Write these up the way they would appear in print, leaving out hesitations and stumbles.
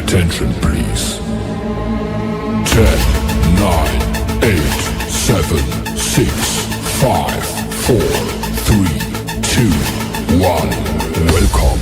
Attention, please. 10, 9, 8, 7, 6, 5, 4, 3, 2, 1. Welcome.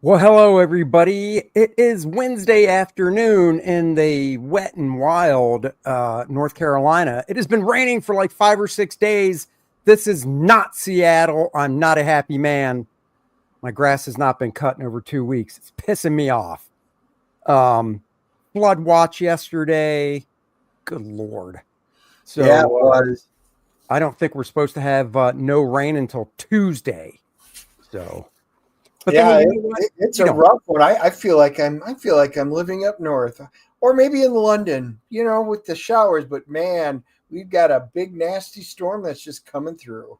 Well, hello, everybody. It is Wednesday afternoon in the wet and wild North Carolina. It has been raining for like 5 or 6 days. This is not Seattle. I'm not a happy man. My grass has not been cut in over 2 weeks. It's pissing me off. Flood watch yesterday. Good Lord. So yeah, it was. I don't think we're supposed to have no rain until Tuesday. So... But yeah, it's a rough one. I feel like I'm living up north, or maybe in London, with the showers. But man, we've got a big nasty storm that's just coming through.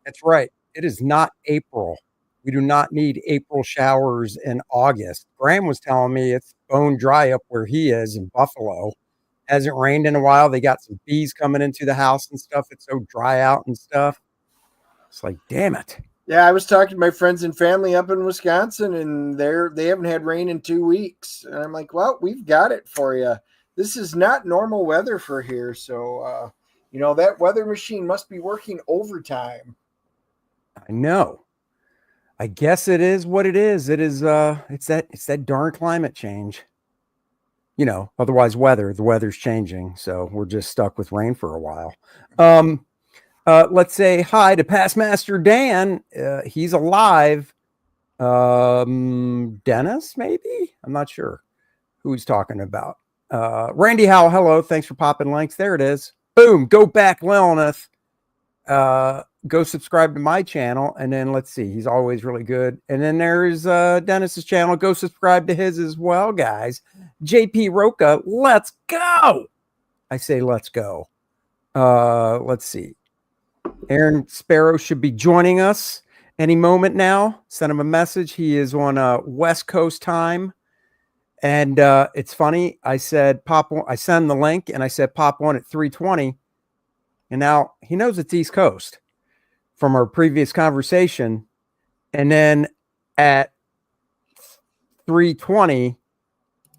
That's right. It is not April. We do not need April showers in August. Graham was telling me it's bone dry up where he is in Buffalo. Hasn't rained in a while. They got some bees coming into the house and stuff. It's so dry out and stuff. It's like, damn it. Yeah, I was talking to my friends and family up in Wisconsin, and they haven't had rain in 2 weeks. And I'm like, well, we've got it for you. This is not normal weather for here. So, that weather machine must be working overtime. I know. I guess it is what it is. It is, it's that darn climate change. Otherwise the weather's changing. So we're just stuck with rain for a while. Let's say hi to Past Master Dan. He's alive. Dennis, maybe? I'm not sure who he's talking about. Randy Howell, hello. Thanks for popping links. There it is. Boom. Go back, Lilith. Go subscribe to my channel. And then let's see. He's always really good. And then there's Dennis's channel. Go subscribe to his as well, guys. JP Roca, let's go. I say let's go. Let's see. Aaron Sparrow should be joining us any moment now. Send him a message. He is on West Coast time. And it's funny. I said, I send the link and I said, pop on at 3:20. And now he knows it's East Coast from our previous conversation. And then at 3:20,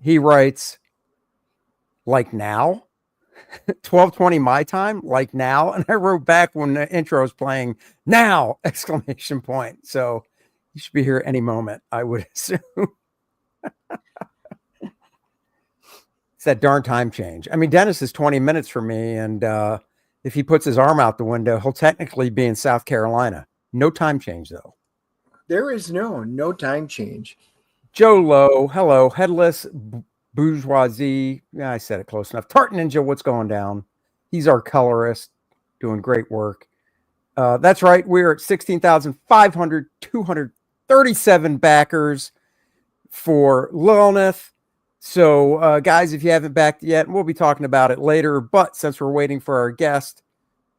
he writes, like now? 12:20 my time, like now. And I wrote back when the intro was playing, now! Exclamation point. So you should be here any moment, I would assume. It's that darn time change. I mean, Dennis is 20 minutes from me, and if he puts his arm out the window, he'll technically be in South Carolina. No time change, though. There is no time change. Joe Lowe, hello. Headless Bourgeoisie. Yeah, I said it close enough. Tart Ninja, what's going down? He's our colorist, doing great work. That's right. We're at 16,237 backers for Lilith. So, guys, if you haven't backed yet, we'll be talking about it later. But since we're waiting for our guest,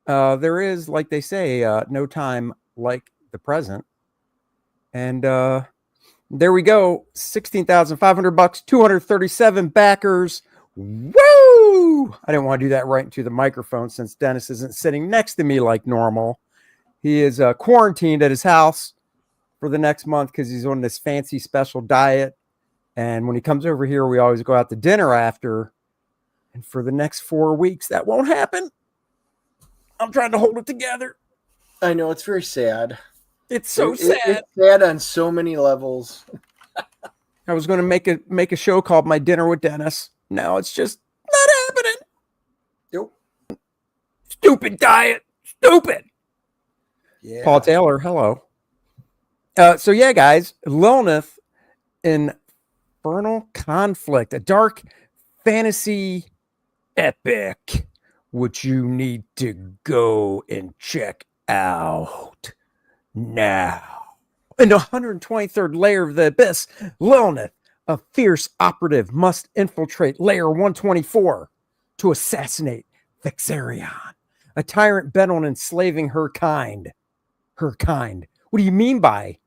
there is, like they say, no time like the present. And there we go. 16,500 bucks, 237 backers. Woo! I didn't want to do that right into the microphone since Dennis isn't sitting next to me like normal. He is quarantined at his house for the next month because he's on this fancy special diet. And when he comes over here, we always go out to dinner after. And for the next 4 weeks, that won't happen. I'm trying to hold it together. I know, it's very sad. It's so sad. It's sad on so many levels. I was going to make a show called My Dinner with Dennis. Now it's just not happening. Nope. Stupid diet. Stupid. Yeah. Paul Taylor, hello. So yeah, guys, Lilith Infernal Conflict, a dark fantasy epic, which you need to go and check out. now. In the 123rd layer of the abyss, Lilith, a fierce operative, must infiltrate layer 124 to assassinate Vexarion, a tyrant bent on enslaving her kind. Her kind. What do you mean by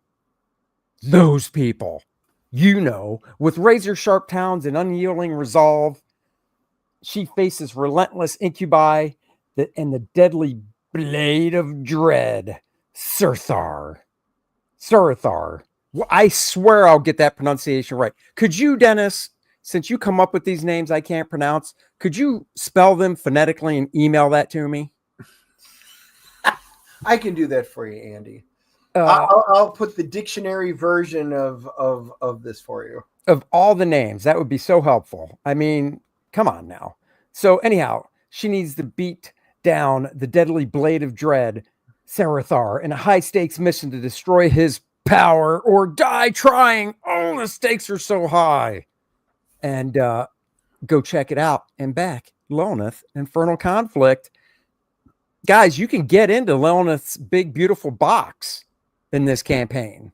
those people? You know, with razor sharp talons and unyielding resolve, she faces relentless incubi and the deadly blade of dread, Surthar. Well, I swear I'll get that pronunciation right. Could you, Dennis, since you come up with these names I can't pronounce, could you spell them phonetically and email that to me? I can do that for you, Andy. I'll put the dictionary version of this for you. Of all the names, that would be so helpful. I mean, come on now. So anyhow, she needs to beat down the deadly blade of dread, Sarathar, in a high-stakes mission to destroy his power or die trying. Oh, the stakes are so high. And go check it out. And back, Lilith, Infernal Conflict. Guys, you can get into Lilith's big, beautiful box in this campaign.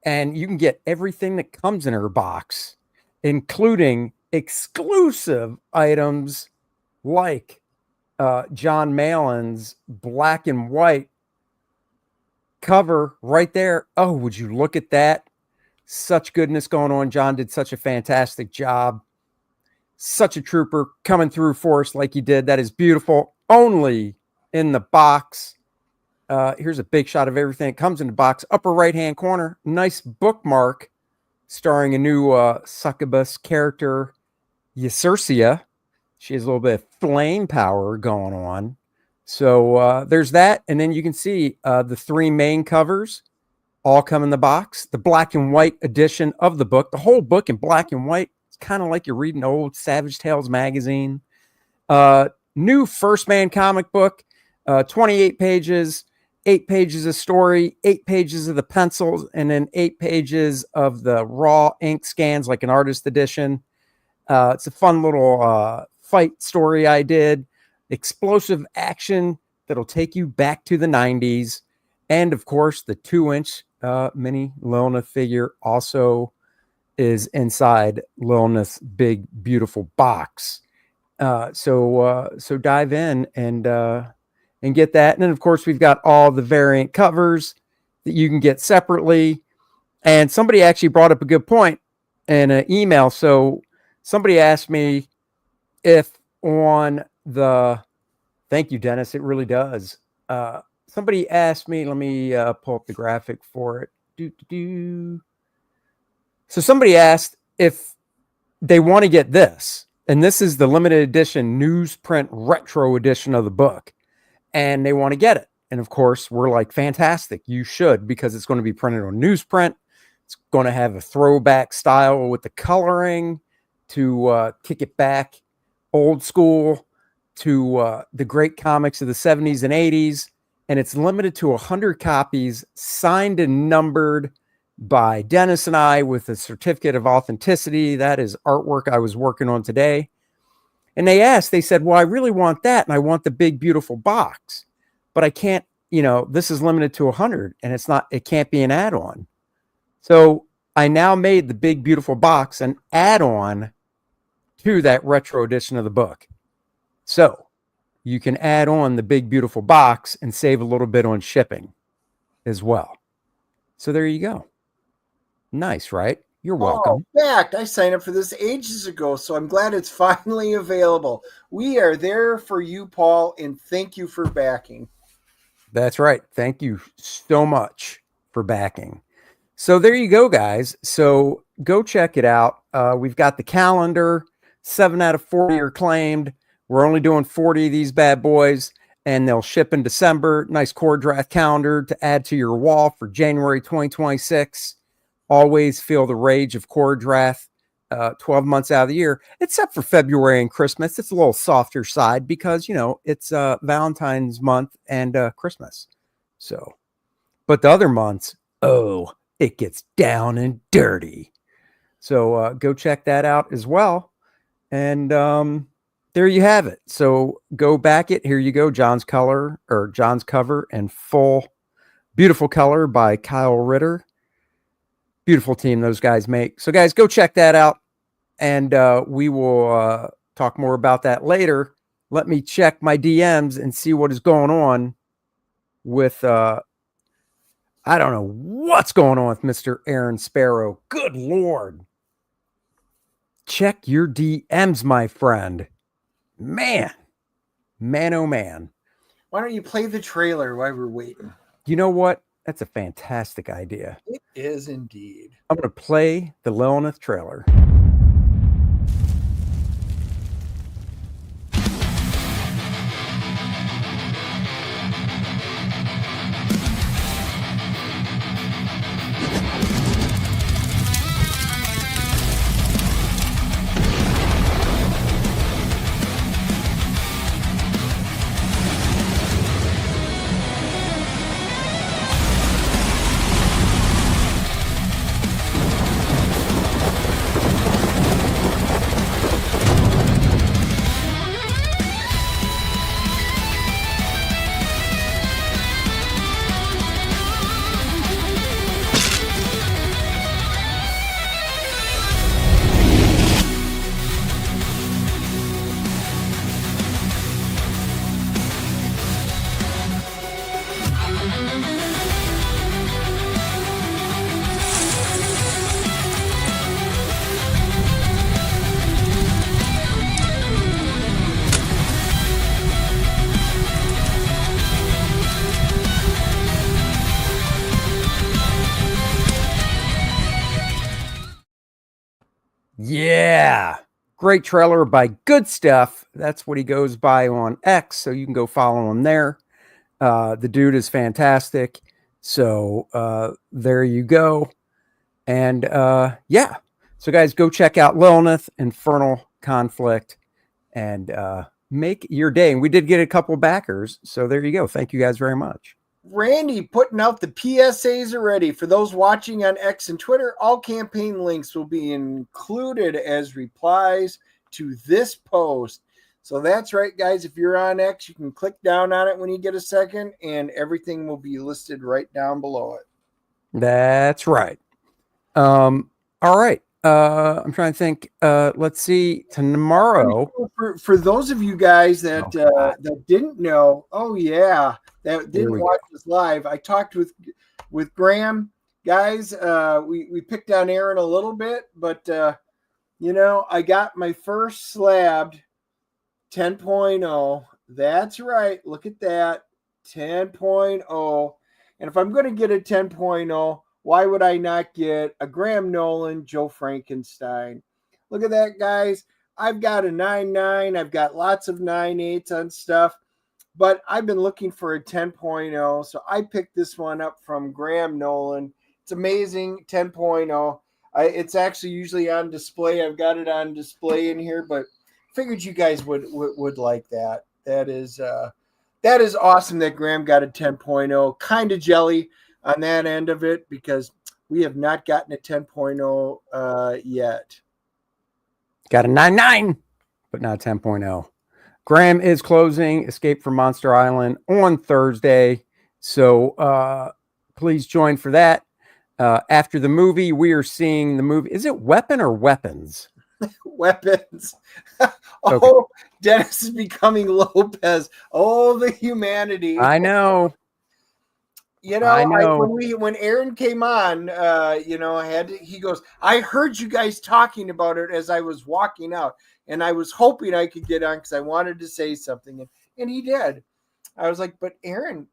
And you can get everything that comes in her box, including exclusive items like John Malin's black and white cover right there. Oh, would you look at that? Such goodness going on. John did such a fantastic job. Such a trooper coming through for us like he did. That is beautiful. Only in the box. Here's a big shot of everything. It comes in the box. Upper right-hand corner. Nice bookmark starring a new succubus character, Ysurcia. She has a little bit of flame power going on. So there's that. And then you can see the three main covers all come in the box. The black and white edition of the book. The whole book in black and white. It's kind of like you're reading old Savage Tales magazine. New First Man comic book. 28 pages. 8 pages of story, 8 pages of the pencils, and then 8 pages of the raw ink scans, like an artist edition. It's a fun little fight story I did. Explosive action that'll take you back to the 90s. And, of course, the 2-inch mini Lilith figure also is inside Lilith's big, beautiful box. So dive in and get that. And then, of course, we've got all the variant covers that you can get separately. And somebody actually brought up a good point in an email. So somebody asked me if on the, thank you, Dennis, it really does. Somebody asked me, let me pull up the graphic for it. So somebody asked if they want to get this. And this is the limited edition newsprint retro edition of the book. And they want to get it. And of course, we're like, fantastic. You should, because it's going to be printed on newsprint. It's going to have a throwback style with the coloring to kick it back old school to the great comics of the 70s and 80s. And it's limited to 100 copies, signed and numbered by Dennis and I with a certificate of authenticity. That is artwork I was working on today. And they asked, they said, well, I really want that. And I want the big, beautiful box, but I can't, this is limited to 100 and it can't be an add-on. So I now made the big, beautiful box an add-on to that retro edition of the book. So you can add on the big, beautiful box and save a little bit on shipping as well. So there you go. Nice, right? You're welcome. In fact, I signed up for this ages ago, so I'm glad it's finally available. We are there for you, Paul, and thank you for backing. That's right. Thank you so much for backing. So there you go, guys. So go check it out. We've got the calendar. 7 out of 40 are claimed. We're only doing 40 of these bad boys, and they'll ship in December. Nice core draft calendar to add to your wall for January 2026. Always feel the rage of core draft 12 months out of the year, except for February and Christmas. It's a little softer side because, it's Valentine's month and Christmas. So, but the other months, it gets down and dirty. So go check that out as well. And there you have it. So go back it. Here you go. John's cover and full Beautiful color by Kyle Ritter. Beautiful team those guys make. So, guys, go check that out. And we will talk more about that later. Let me check my DMs and see what is going on with, I don't know what's going on with Mr. Aaron Sparrow. Good Lord. Check your DMs, my friend. Man, oh man. Why don't you play the trailer while we're waiting? You know what? That's a fantastic idea. It is indeed. I'm going to play the Lilith trailer. Yeah. Great trailer by Good Stuff. That's what he goes by on X. So you can go follow him there. The dude is fantastic. So there you go. And yeah. So guys, go check out Lilith, Infernal Conflict, and make your day. And we did get a couple backers. So there you go. Thank you guys very much. Randy putting out the PSAs already. For those watching on X and Twitter, all campaign links will be included as replies to this post. So that's right, guys. If you're on X, you can click down on it when you get a second, and everything will be listed right down below it. That's right. All right. I'm trying to think. Let's see. Tomorrow. For those of you guys that that didn't know, that didn't watch this live, I talked with Graham. Guys, we picked on Aaron a little bit, but I got my first slabbed 10.0. That's right. Look at that. 10.0. And if I'm going to get a 10.0, why would I not get a Graham Nolan, Joe Frankenstein? Look at that, guys. I've got a 9.9. I've got lots of 9.8s on stuff, but I've been looking for a 10.0. So I picked this one up from Graham Nolan. It's amazing. 10.0. It's actually usually on display. I've got it on display in here, but figured you guys would like that. That is awesome that Graham got a 10.0. Kind of jelly on that end of it because we have not gotten a 10.0 yet. Got a 9.9, but not 10.0. Graham is closing Escape from Monster Island on Thursday. So please join for that. After the movie, we are seeing the movie. Is it Weapon or Weapons? Weapons. Okay. Dennis is becoming Lopez. Oh, the humanity. I know. When Aaron came on, he goes, I heard you guys talking about it as I was walking out, and I was hoping I could get on because I wanted to say something, and he did. I was like, but Aaron,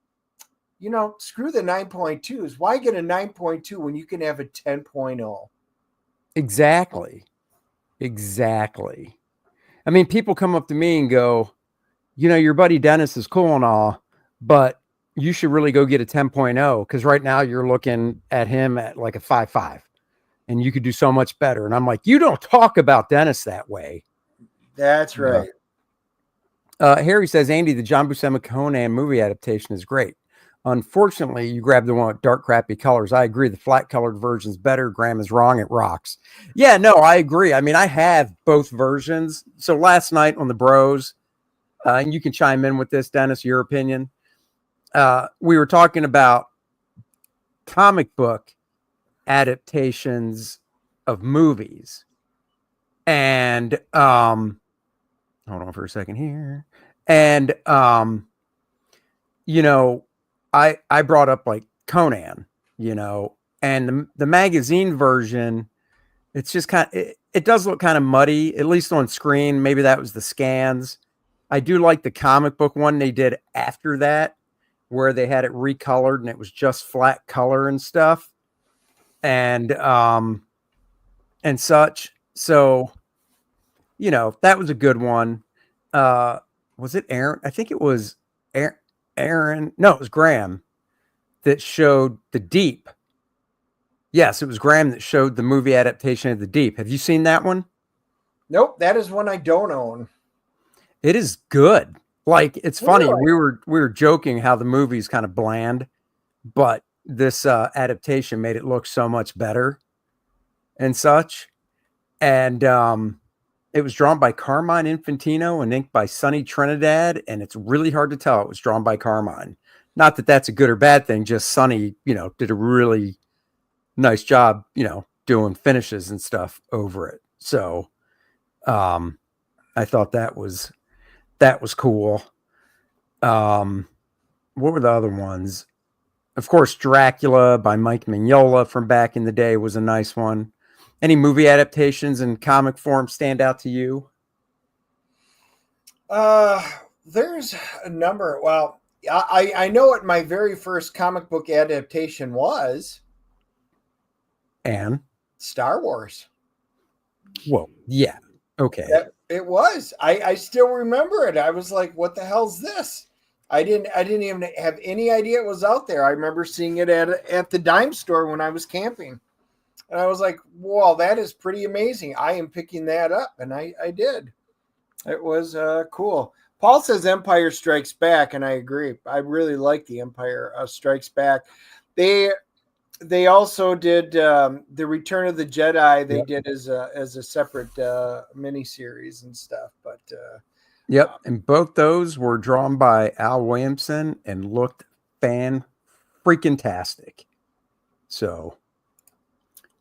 screw the 9.2s. Why get a 9.2 when you can have a 10.0? Exactly. I mean, people come up to me and go, your buddy Dennis is cool and all, but you should really go get a 10.0 because right now you're looking at him at like a 5.5 and you could do so much better. And I'm like, you don't talk about Dennis that way. That's right. Harry says, Andy, the John Buscema Conan movie adaptation is great. Unfortunately, you grabbed the one with dark, crappy colors. I agree. The flat colored version's better. Graham is wrong. It rocks. Yeah, no, I agree. I mean, I have both versions. So last night on the Bros, and you can chime in with this, Dennis, your opinion. We were talking about comic book adaptations of movies. And hold on for a second here. And you know, I brought up like Conan, you know, and the magazine version, it's just it does look kind of muddy, at least on screen. Maybe that was the scans. I do like the comic book one they did after that, where they had it recolored and it was just flat color and stuff. And such. So, you know, that was a good one. Was it Aaron? I think it was Aaron. No, it was Graham that showed The Deep. Yes, it was Graham that showed the movie adaptation of The Deep. Have you seen that one? Nope, that is one I don't own. It is good. Like, it's funny. Really? We were joking how the movie's kind of bland, but this adaptation made it look so much better and such. And it was drawn by Carmine Infantino and inked by Sonny Trinidad, and it's really hard to tell it was drawn by Carmine. Not that that's a good or bad thing, just Sonny, you know, did a really nice job, you know, doing finishes and stuff over it. So I thought that was cool. What were the other ones? Of course, Dracula by Mike Mignola from back in the day was a nice one. Any movie adaptations in comic form stand out to you? There's a number. Well, I know what my very first comic book adaptation was. And Star Wars. Well, yeah. Okay. It was. I still remember it. I was like, what the hell's this? I didn't even have any idea it was out there. I remember seeing it at the dime store when I was camping. And I was like, whoa, that is pretty amazing. I am picking that up. And I did. It was cool. Paul says Empire Strikes Back, and I agree. I really like the Empire Strikes Back. They also did the Return of the Jedi. They did as a separate miniseries and stuff. But yep, and both those were drawn by Al Williamson and looked freaking-tastic. So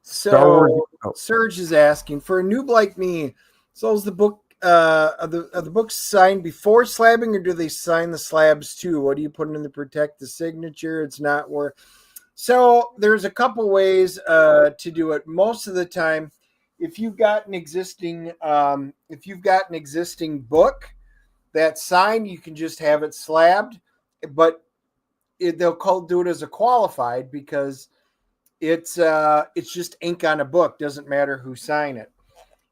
Serge is asking, for a noob like me, so is the book are the books signed before slabbing, or do they sign the slabs too? What do you put in to protect the signature? It's not worth. So there's a couple ways to do it. Most of the time, if you've got an existing book that's signed, you can just have it slabbed, but they'll do it as a qualified because it's just ink on a book. Doesn't matter who signed it.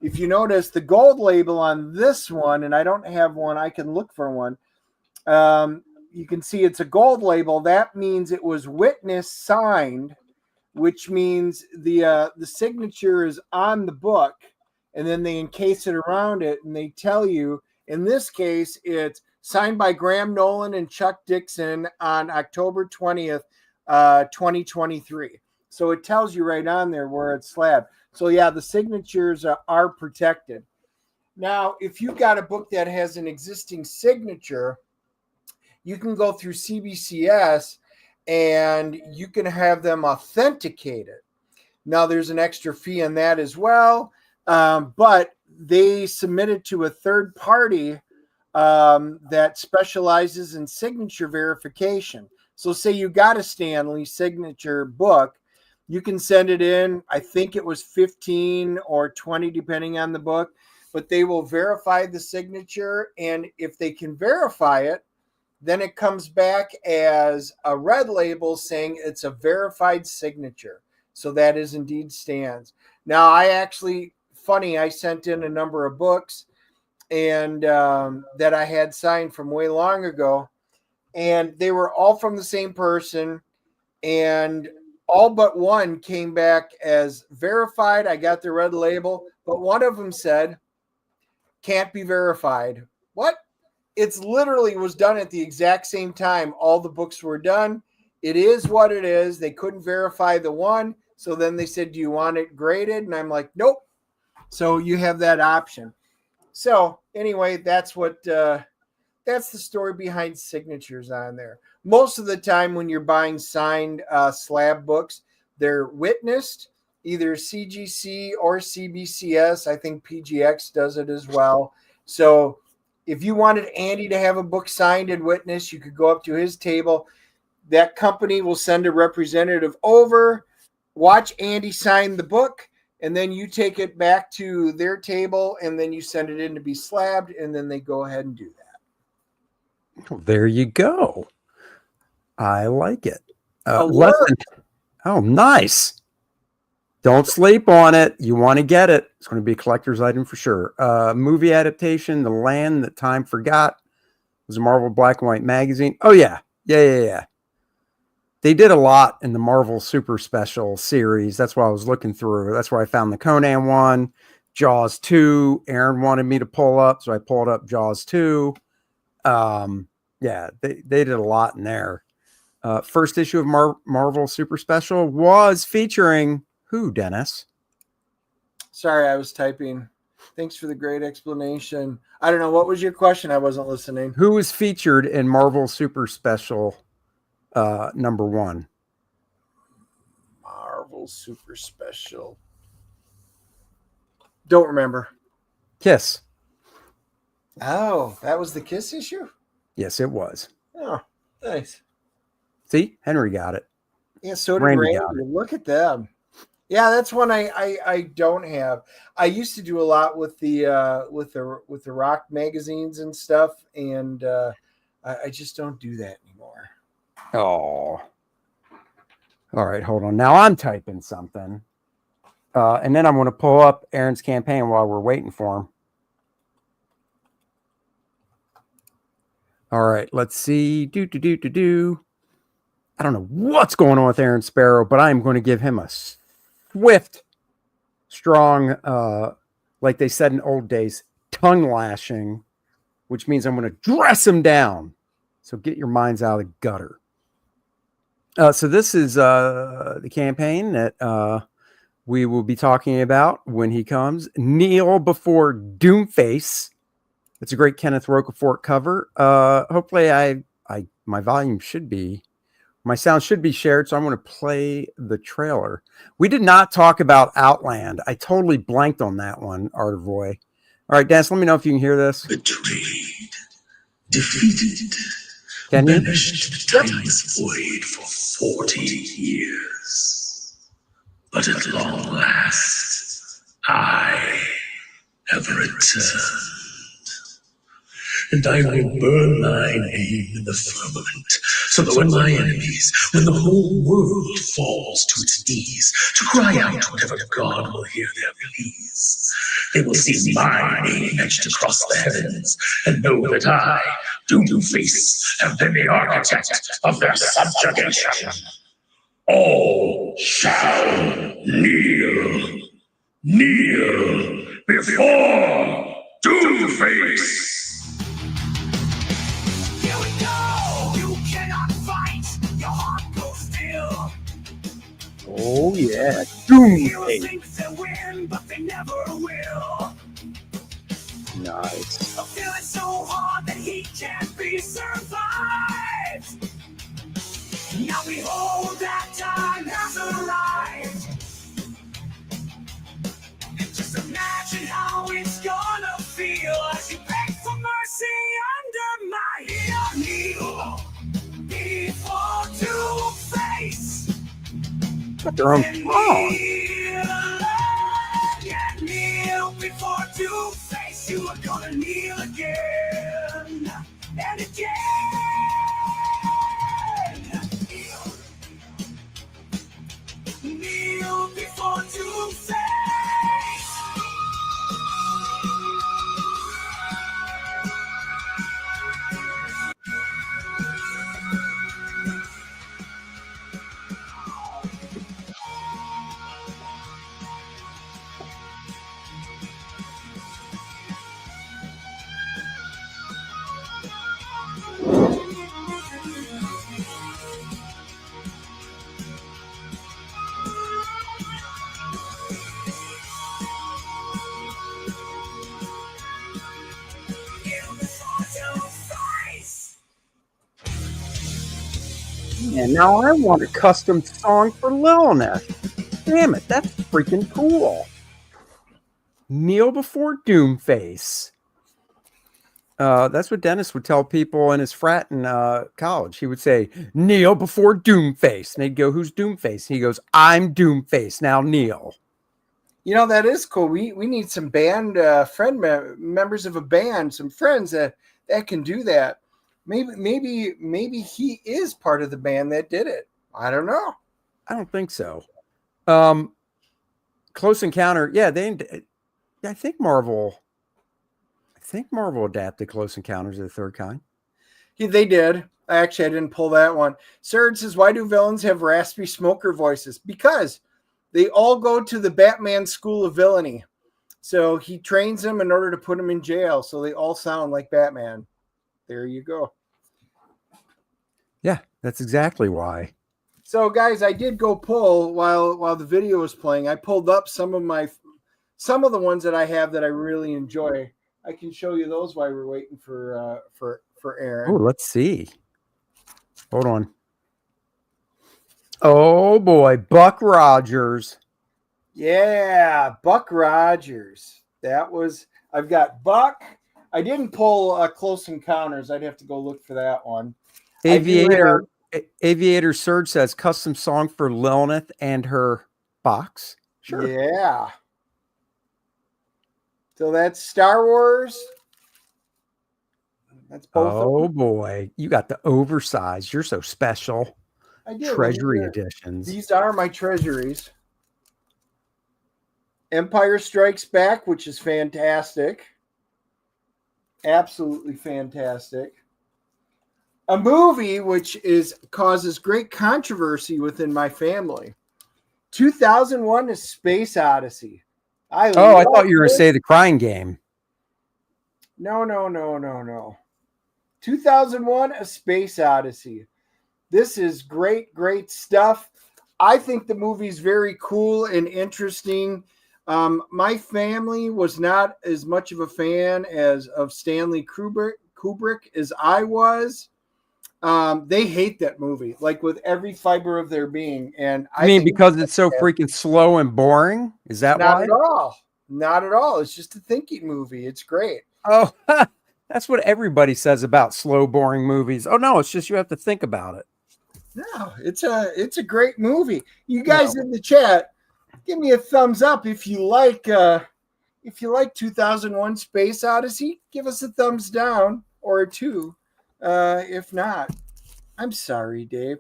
If you notice the gold label on this one, and I don't have one, I can look for one. You can see it's a gold label. That means it was witness signed, which means the signature is on the book, and then they encase it around it, and they tell you, in this case, it's signed by Graham Nolan and Chuck Dixon on October 20th, 2023. So it tells you right on there where it's slabbed. So yeah, the signatures are protected. Now, if you've got a book that has an existing signature, you can go through CBCS and you can have them authenticate it. Now, there's an extra fee on that as well, but they submit it to a third party that specializes in signature verification. So say you got a Stanley signature book, you can send it in. I think it was 15 or 20, depending on the book, but they will verify the signature. And if they can verify it, then it comes back as a red label saying it's a verified signature. So that is indeed stands. Now, I sent in a number of books and that I had signed from way long ago, and they were all from the same person, and all but one came back as verified. I got the red label, but one of them said, can't be verified. What? It's literally was done at the exact same time. All the books were done. It is what it is. They couldn't verify the one. So then they said, do you want it graded? And I'm like, nope. So you have that option. So anyway, that's what that's the story behind signatures on there. Most of the time when you're buying signed slab books, they're witnessed, either CGC or CBCS. I think PGX does it as well. So if you wanted Andy to have a book signed and witnessed, you could go up to his table. That company will send a representative over, watch Andy sign the book, and then you take it back to their table, and then you send it in to be slabbed, and then they go ahead and do that. Well, there you go. I like it. Oh, nice. Don't sleep on it. You want to get it. It's going to be a collector's item for sure. Movie adaptation, The Land That Time Forgot. It was a Marvel Black and White magazine. Oh, yeah. Yeah. They did a lot in the Marvel Super Special series. That's why I was looking through. That's where I found the Conan one, Jaws 2. Aaron wanted me to pull up, so I pulled up Jaws 2. Yeah, they did a lot in there. First issue of Marvel Super Special was featuring who, Dennis? Sorry, I was typing. Thanks for the great explanation. I don't know. What was your question? I wasn't listening. Who was featured in Marvel Super Special number 1? Marvel Super Special. Don't remember. Kiss. Oh, that was the Kiss issue? Yes, it was. Oh, nice. See, Henry got it. Yeah, so did Randy. Look at them. Yeah, that's one I don't have. I used to do a lot with the rock magazines and stuff, and I just don't do that anymore. Oh. All right, hold on. Now I'm typing something. And then I'm going to pull up Aaron's campaign while we're waiting for him. All right, let's see. I don't know what's going on with Aaron Sparrow, but I'm going to give him a swift, strong, like they said in old days, tongue lashing, which means I'm going to dress him down. So get your minds out of the gutter. So this is the campaign that we will be talking about when he comes. Kneel Before Doomface. It's a great Kenneth Rocafort cover. Hopefully my volume should be, my sound should be shared, so I'm going to play the trailer. We did not talk about Outland. I totally blanked on that one, Artavoy. All right, Dennis, let me know if you can hear this. Betrayed, defeated, Can you? banished to time's void for 40 years. But at long last, I have returned. And I will burn my name in the firmament, so that when my enemies, when the whole world falls to its knees, to cry out whatever God will hear their pleas, they will see my name etched across the heavens, and know that I, Doomface, have been the architect of their subjugation. All shall kneel before Doomface. Oh, yeah. Doomface. Win, but they never will. Nice. I'm feeling so hard that he can't be survived. Now behold, that time has arrived. And just imagine how it's gonna feel as you beg for mercy under my heel. Kneel before Doomface. Got their own song. Kneel before Doomface. You are gonna kneel again and again. Kneel before Doomface. And now I want a custom song for Lilith. Damn it, that's freaking cool. Kneel Before Doomface. That's what Dennis would tell people in his frat in college. He would say, kneel before Doomface. And they'd go, who's Doomface? And he goes, I'm Doomface. Now kneel. You know, that is cool. We need some band members of a band, some friends that can do that. Maybe he is part of the band that did it. I don't know. I don't think so. Close Encounter. Yeah, I think Marvel adapted Close Encounters of the Third Kind. Yeah, they did. Actually, I didn't pull that one. Serge says, why do villains have raspy smoker voices? Because they all go to the Batman School of Villainy. So he trains them in order to put them in jail. So they all sound like Batman. There you go. Yeah, that's exactly why. So, guys, I did go pull while the video was playing. I pulled up some of the ones that I have that I really enjoy. I can show you those while we're waiting for Aaron. Oh, let's see. Hold on. Oh boy, Buck Rogers. Yeah, Buck Rogers. I've got Buck. I didn't pull Close Encounters. I'd have to go look for that one. Aviator Surge says custom song for Lilith and her box. Sure. Yeah. So that's Star Wars. That's both. Oh boy, you got the oversized. You're so special. I do. Treasury editions. These are my treasuries. Empire Strikes Back, which is fantastic. Absolutely fantastic. A movie which causes great controversy within my family. 2001: A Space Odyssey. I thought you were going to say The Crying Game. No. 2001: A Space Odyssey. This is great stuff. I think the movie's very cool and interesting. My family was not as much of a fan of Stanley Kubrick as I was. They hate that movie, like with every fiber of their being. And I mean because it's so freaking slow and boring? Is that not why? At all. Not at all. It's just a thinking movie. It's great. Oh, that's what everybody says about slow, boring movies. Oh no, it's just you have to think about it. No, it's a great movie. You guys in the chat, give me a thumbs up if you like 2001: Space Odyssey. Give us a thumbs down or a 2. If not, I'm sorry, Dave.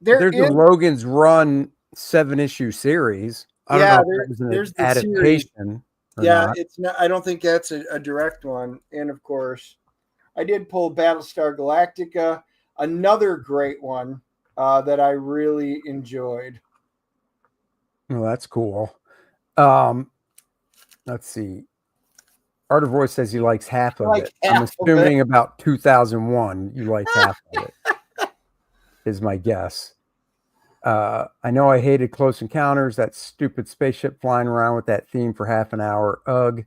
There's a Logan's Run 7-issue series. I don't know if there's an adaptation. Yeah, it's not. I don't think that's a direct one. And of course, I did pull Battlestar Galactica, another great one that I really enjoyed. Oh, that's cool. Let's see. Art of Voice says he likes half of it. I'm assuming about 2001. You like half of it. Is my guess. I know I hated Close Encounters, that stupid spaceship flying around with that theme for half an hour. Ugh.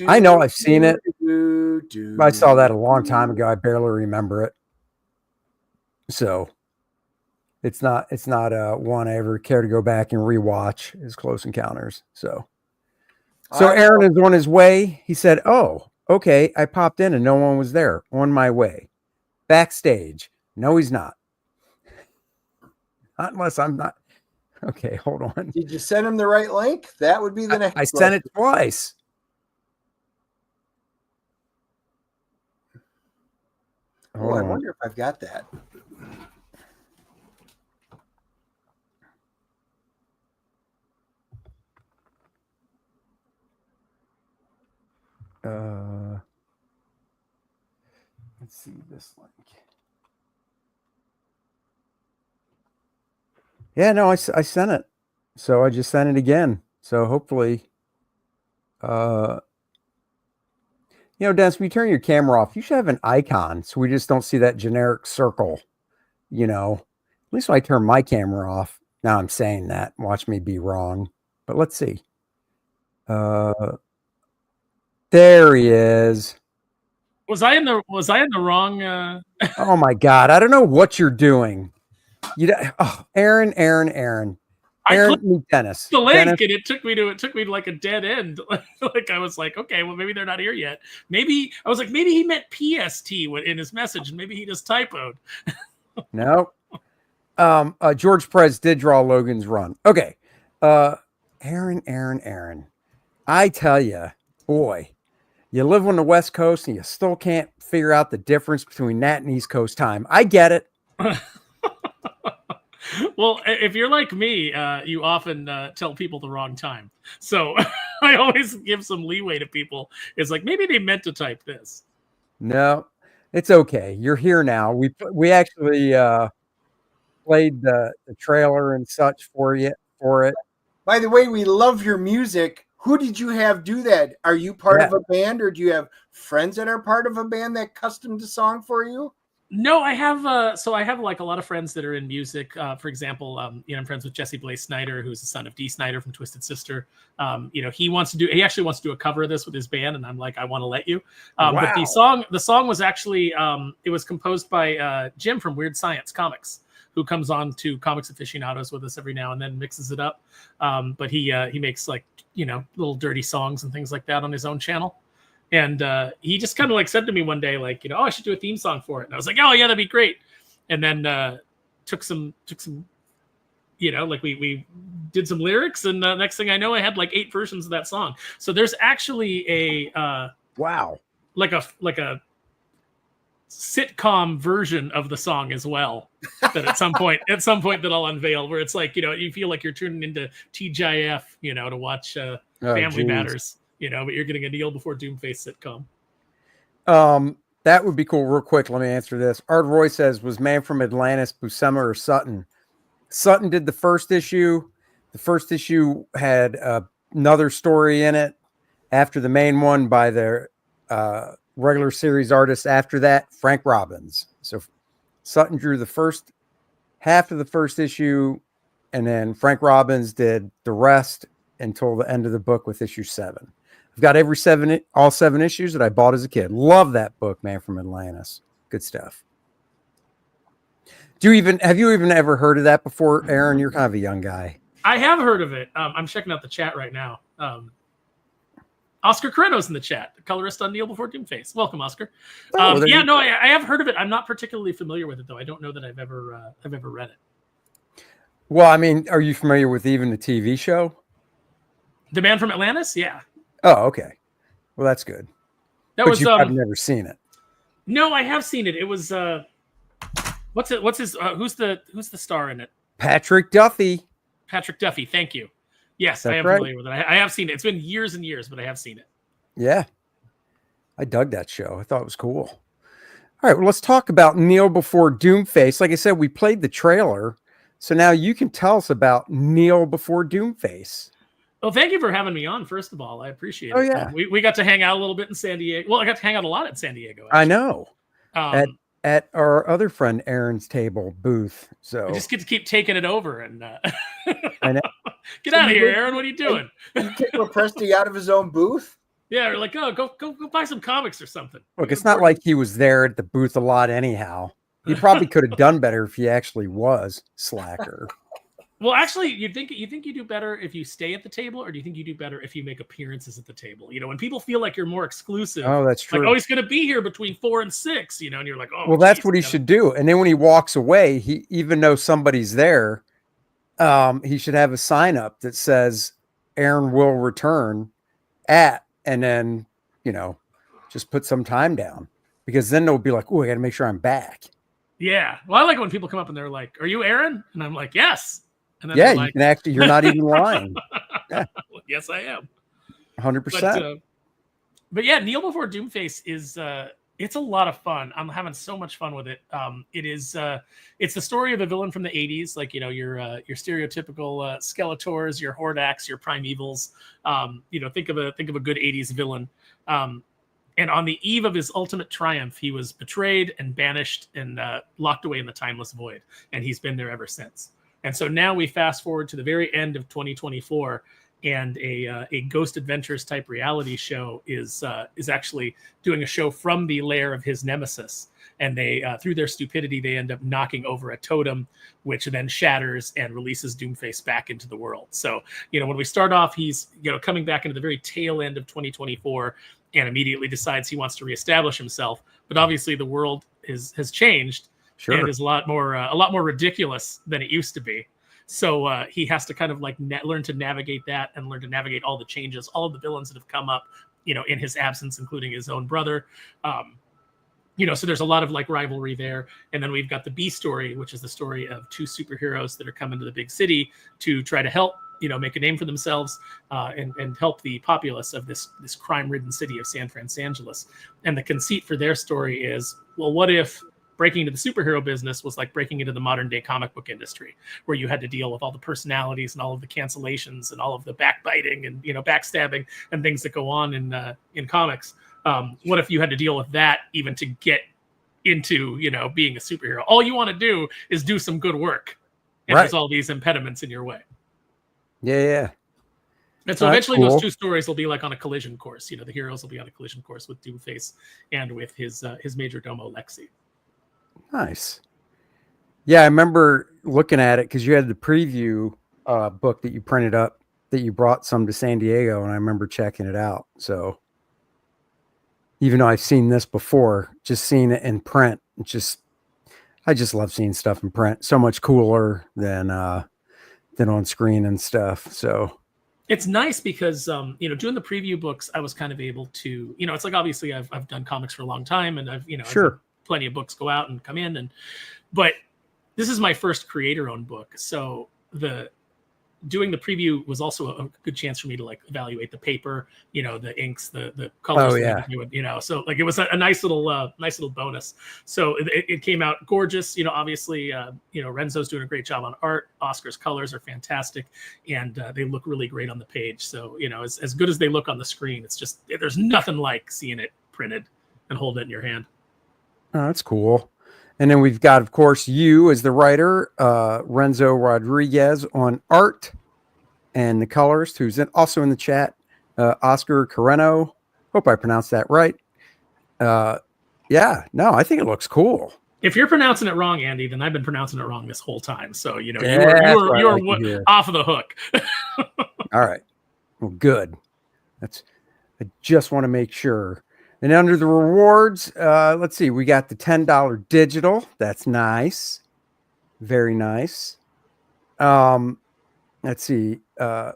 I know I've seen it. I saw that a long time ago. I barely remember it. So it's not one I ever care to go back and rewatch is Close Encounters. So Aaron is on his way. He said, oh, okay. I popped in and no one was there. On my way. Backstage. No, he's not. Not unless I'm not. Okay, hold on. Did you send him the right link? That would be the next. I sent it twice. I wonder if I've got that. Let's see this link. Yeah, no, I sent it. So I just sent it again. So hopefully, Dennis, when you turn your camera off, you should have an icon so we just don't see that generic circle, At least when I turn my camera off. Now I'm saying that. Watch me be wrong. But let's see. There he is. Was I in the wrong? Oh my God. I don't know what you're doing. Aaron, I clicked meet Dennis. the link Dennis, and it took me to like a dead end. Like I was like, okay, well maybe they're not here yet. Maybe I was like, maybe he meant PST in his message, and maybe he just typoed. no. George Perez did draw Logan's run. Okay. Aaron. I tell you, boy, you live on the West Coast and you still can't figure out the difference between that and East Coast time. I get it. Well, if you're like me, you often tell people the wrong time. So I always give some leeway to people. It's like, maybe they meant to type this. No, it's okay. You're here now. We actually played the trailer and such for it. By the way, we love your music. Who did you have do that? Are you part of a band, or do you have friends that are part of a band that customed a song for you? No, I have. So I have like a lot of friends that are in music. For example, I'm friends with Jesse Blaze Snyder, who's the son of Dee Snyder from Twisted Sister. He actually wants to do a cover of this with his band, and I'm like, I want to let you. Wow. But the song was actually, it was composed by Jim from Weird Science Comics, who comes on to Comics Aficionados with us every now and then, mixes it up. But he makes like little dirty songs and things like that on his own channel. And he just kind of like said to me one day, like, I should do a theme song for it. And I was like, oh yeah, that'd be great. And then took some, like we did some lyrics, and next thing I know, I had like 8 versions of that song. So there's actually a wow, like a sitcom version of the song as well, that at some point that I'll unveil, where it's like, you feel like you're tuning into TGIF, to watch Family Matters. But you're getting a Kneel Before Doomface sitcom. That would be cool. Real quick, let me answer this. Art Roy says, was Man from Atlantis Buscema or Sutton? Sutton did the first issue. The first issue had another story in it after the main one by their regular series artist after that, Frank Robbins. So Sutton drew the first half of the first issue, and then Frank Robbins did the rest until the end of the book with issue 7. I've got all 7 issues that I bought as a kid. Love that book, Man from Atlantis. Good stuff. Have you even ever heard of that before, Aaron? You're kind of a young guy. I have heard of it. I'm checking out the chat right now. Oscar Carreno's in the chat, the colorist on Kneel Before Doomface. Welcome, Oscar. I have heard of it. I'm not particularly familiar with it, though. I don't know that I've ever read it. Well, I mean, are you familiar with even the TV show? The Man from Atlantis? Yeah. Oh, okay. Well, that's good. I've never seen it. No, I have seen it. It was who's the star in it? Patrick Duffy. Patrick Duffy. Thank you. Yes, That's I am right. familiar with it. I have seen it. It's been years and years, but I have seen it. Yeah. I dug that show. I thought it was cool. All right, well, let's talk about Kneel Before Doomface. Like I said, we played the trailer. So now you can tell us about Kneel Before Doomface. Well, thank you for having me on, first of all. I appreciate it. Oh, yeah. We got to hang out a little bit in San Diego. Well, I got to hang out a lot at San Diego, actually. I know. At our other friend Aaron's table booth. So I just get to keep taking it over and I know. Get out of here, Aaron. What are you doing? You kick Presti out of his own booth? Yeah, we're like, oh, go buy some comics or something. Look, it's not like he was there at the booth a lot anyhow. He probably could have done better if he actually was slacker. Well, actually, you think you do better if you stay at the table, or do you think you do better if you make appearances at the table? When people feel like you're more exclusive. Oh, that's true. Like, he's going to be here between 4 and 6, and you're like, oh. Well, that's what he should do. And then when he walks away, even though somebody's there, he should have a sign up that says Aaron will return at, and then, just put some time down, because then they'll be like, oh, I got to make sure I'm back. Yeah. Well, I like when people come up and they're like, are you Aaron? And I'm like, yes. And then yeah, like, you're not even lying. Yeah. Well, yes, I am. 100%. But yeah, Kneel Before Doomface is, it's a lot of fun. I'm having so much fun with it. It's the story of a villain from the 80s, like, your stereotypical Skeletors, your Hordax, your Primevals. Think of a good 80s villain. And on the eve of his ultimate triumph, he was betrayed and banished and locked away in the Timeless Void. And he's been there ever since. And so now we fast forward to the very end of 2024, and a Ghost Adventures type reality show is actually doing a show from the lair of his nemesis. And they, through their stupidity, they end up knocking over a totem, which then shatters and releases Doomface back into the world. So, when we start off, he's, coming back into the very tail end of 2024 and immediately decides he wants to reestablish himself. But obviously the world has changed and is a lot more ridiculous than it used to be. So he has to kind of like learn to navigate that and learn to navigate all the changes, all of the villains that have come up, in his absence, including his own brother. So there's a lot of like rivalry there. And then we've got the B story, which is the story of two superheroes that are coming to the big city to try to help, make a name for themselves and help the populace of this crime-ridden city of San Francisco. And the conceit for their story is, well, what if breaking into the superhero business was like breaking into the modern day comic book industry, where you had to deal with all the personalities and all of the cancellations and all of the backbiting and, backstabbing and things that go on in comics. What if you had to deal with that even to get into, being a superhero? All you want to do is do some good work. And there's all these impediments in your way. Yeah. And so eventually those two stories will be like on a collision course. The heroes will be on a collision course with Doomface and with his major domo Lexi. Nice. Yeah, I remember looking at it because you had the preview book that you printed up that you brought some to San Diego, and I remember checking it out. So even though I've seen this before, just seeing it in print, I just love seeing stuff in print. So much cooler than on screen and stuff. So it's nice because doing the preview books, I was kind of able to, it's like obviously I've done comics for a long time, and I've plenty of books go out and come in, but this is my first creator-owned book, so doing the preview was also a good chance for me to like evaluate the paper, the inks, the colors. So like it was a nice little bonus. So it came out gorgeous. Obviously, Renzo's doing a great job on art. Oscar's colors are fantastic, and they look really great on the page. So as good as they look on the screen, it's just there's nothing like seeing it printed and holding it in your hand. Oh, that's cool. And then we've got, of course, you as the writer, Renzo Rodriguez on art and the colorist, who's also in the chat, Oscar Carreno. Hope I pronounced that right. I think it looks cool. If you're pronouncing it wrong, Andy, then I've been pronouncing it wrong this whole time. So, you were off of the hook. All right. Well, good. I just want to make sure. And under the rewards, let's see, we got the $10 digital. That's nice. Very nice. Let's see,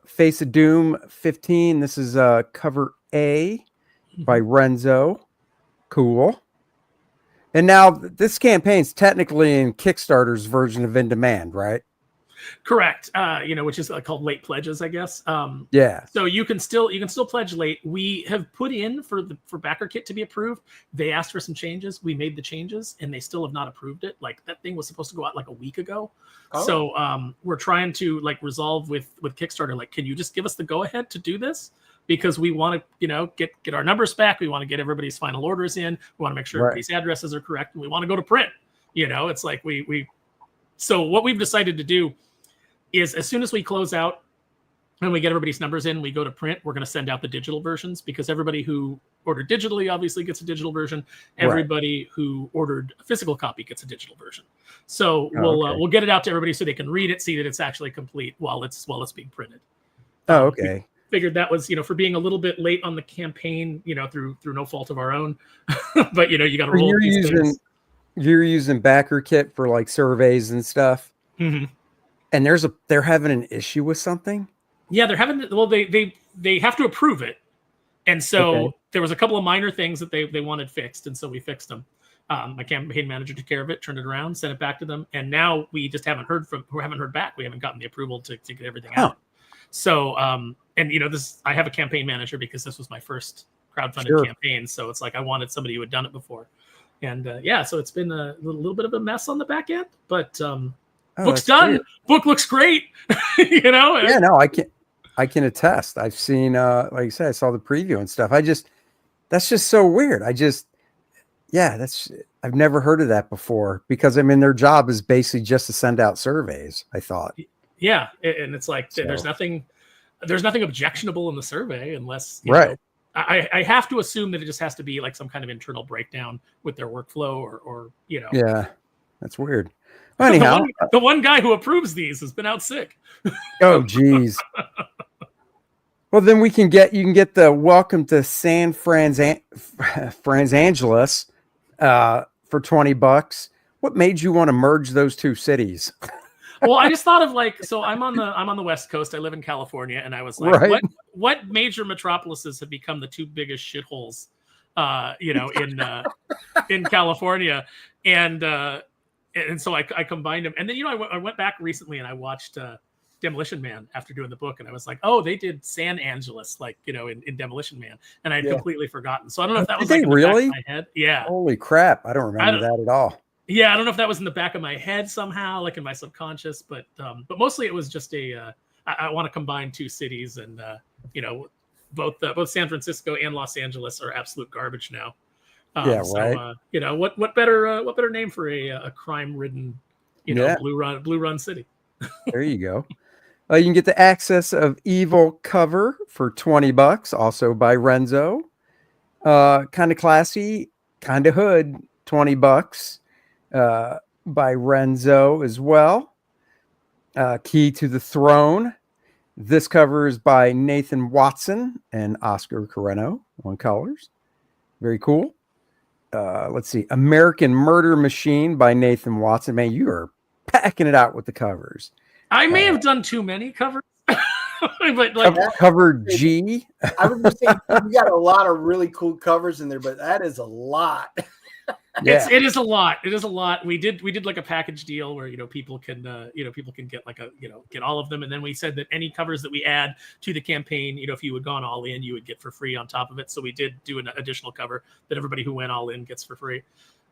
Face of Doom 15. This is cover A by Renzo. Cool. And now this campaign's technically in Kickstarter's version of In Demand, right? Correct. Which is called late pledges, I guess. So you can still pledge late. We have put in for backer kit to be approved. They asked for some changes. We made the changes, and they still have not approved it. Like that thing was supposed to go out like a week ago. Oh. So we're trying to like resolve with Kickstarter. Like, can you just give us the go ahead to do this? Because we want to, get our numbers back. We want to get everybody's final orders in. We want to make sure everybody's addresses are correct, and we want to go to print. It's like we. So what we've decided to do is as soon as we close out and we get everybody's numbers in, we go to print, we're going to send out the digital versions because everybody who ordered digitally obviously gets a digital version. Everybody who ordered a physical copy gets a digital version. So we'll get it out to everybody so they can read it, see that it's actually complete while it's being printed. Oh, okay. We figured that was, for being a little bit late on the campaign, through no fault of our own, but you got to roll these things. You're using backer kit for like surveys and stuff. Mm-hmm. And they're having an issue with something. Yeah, they're having. Well, they have to approve it, and so there was a couple of minor things that they wanted fixed, and so we fixed them. My campaign manager took care of it, turned it around, sent it back to them, and now we just haven't heard back. We haven't gotten the approval to get everything out. So, I have a campaign manager because this was my first crowdfunded campaign, so it's like I wanted somebody who had done it before, and so it's been a little bit of a mess on the back end, but. Book's done. Weird. Book looks great. Yeah, no, I can attest. I've seen, like I said, I saw the preview and stuff. That's just so weird. I've never heard of that before because their job is basically just to send out surveys. I thought. Yeah, and it's like there's nothing. there's nothing objectionable in the survey unless you Right. know, I have to assume that it just has to be like some kind of internal breakdown with their workflow or you know. Yeah, that's weird. Well, anyhow, the one guy who approves these has been out sick. oh geez. Well, then you can get the welcome to San Franz-Angeles for $20. What made you want to merge those two cities? Well, I just thought of like, so I'm on the West Coast. I live in California, and I was like, Right. what major metropolises have become the two biggest shitholes, you know, in California, and so I combined them, and then you know I went back recently and I watched Demolition Man after doing the book, and I was like, oh, they did San Angeles, like you know, in Demolition Man, and I'd completely forgotten. So I don't know if that was like in the really back of my head. Yeah. Holy crap! I don't remember that at all. Yeah, I don't know if that was in the back of my head somehow, like in my subconscious, but mostly it was just I want to combine two cities, and you know, both San Francisco and Los Angeles are absolute garbage now. Yeah, right. So, you know, what better name for a crime-ridden, you know, blue run city? There you go. You can get the Access of Evil cover for $20, also by Renzo. Kind of classy, kind of hood, $20. By Renzo as well. Key to the Throne. This cover is by Nathan Watson and Oscar Carreno on colors. Very cool. Let's see. American Murder Machine by Nathan Watson. Man, you are packing it out with the covers. I may have done too many covers. But like cover G. I was going to say, you got a lot of really cool covers in there, but that is a lot. Yeah. It is a lot. It is a lot. We did like a package deal where, you know, people can get like get all of them. And then we said that any covers that we add to the campaign, you know, if you had gone all in, you would get for free on top of it. So we did do an additional cover that everybody who went all in gets for free.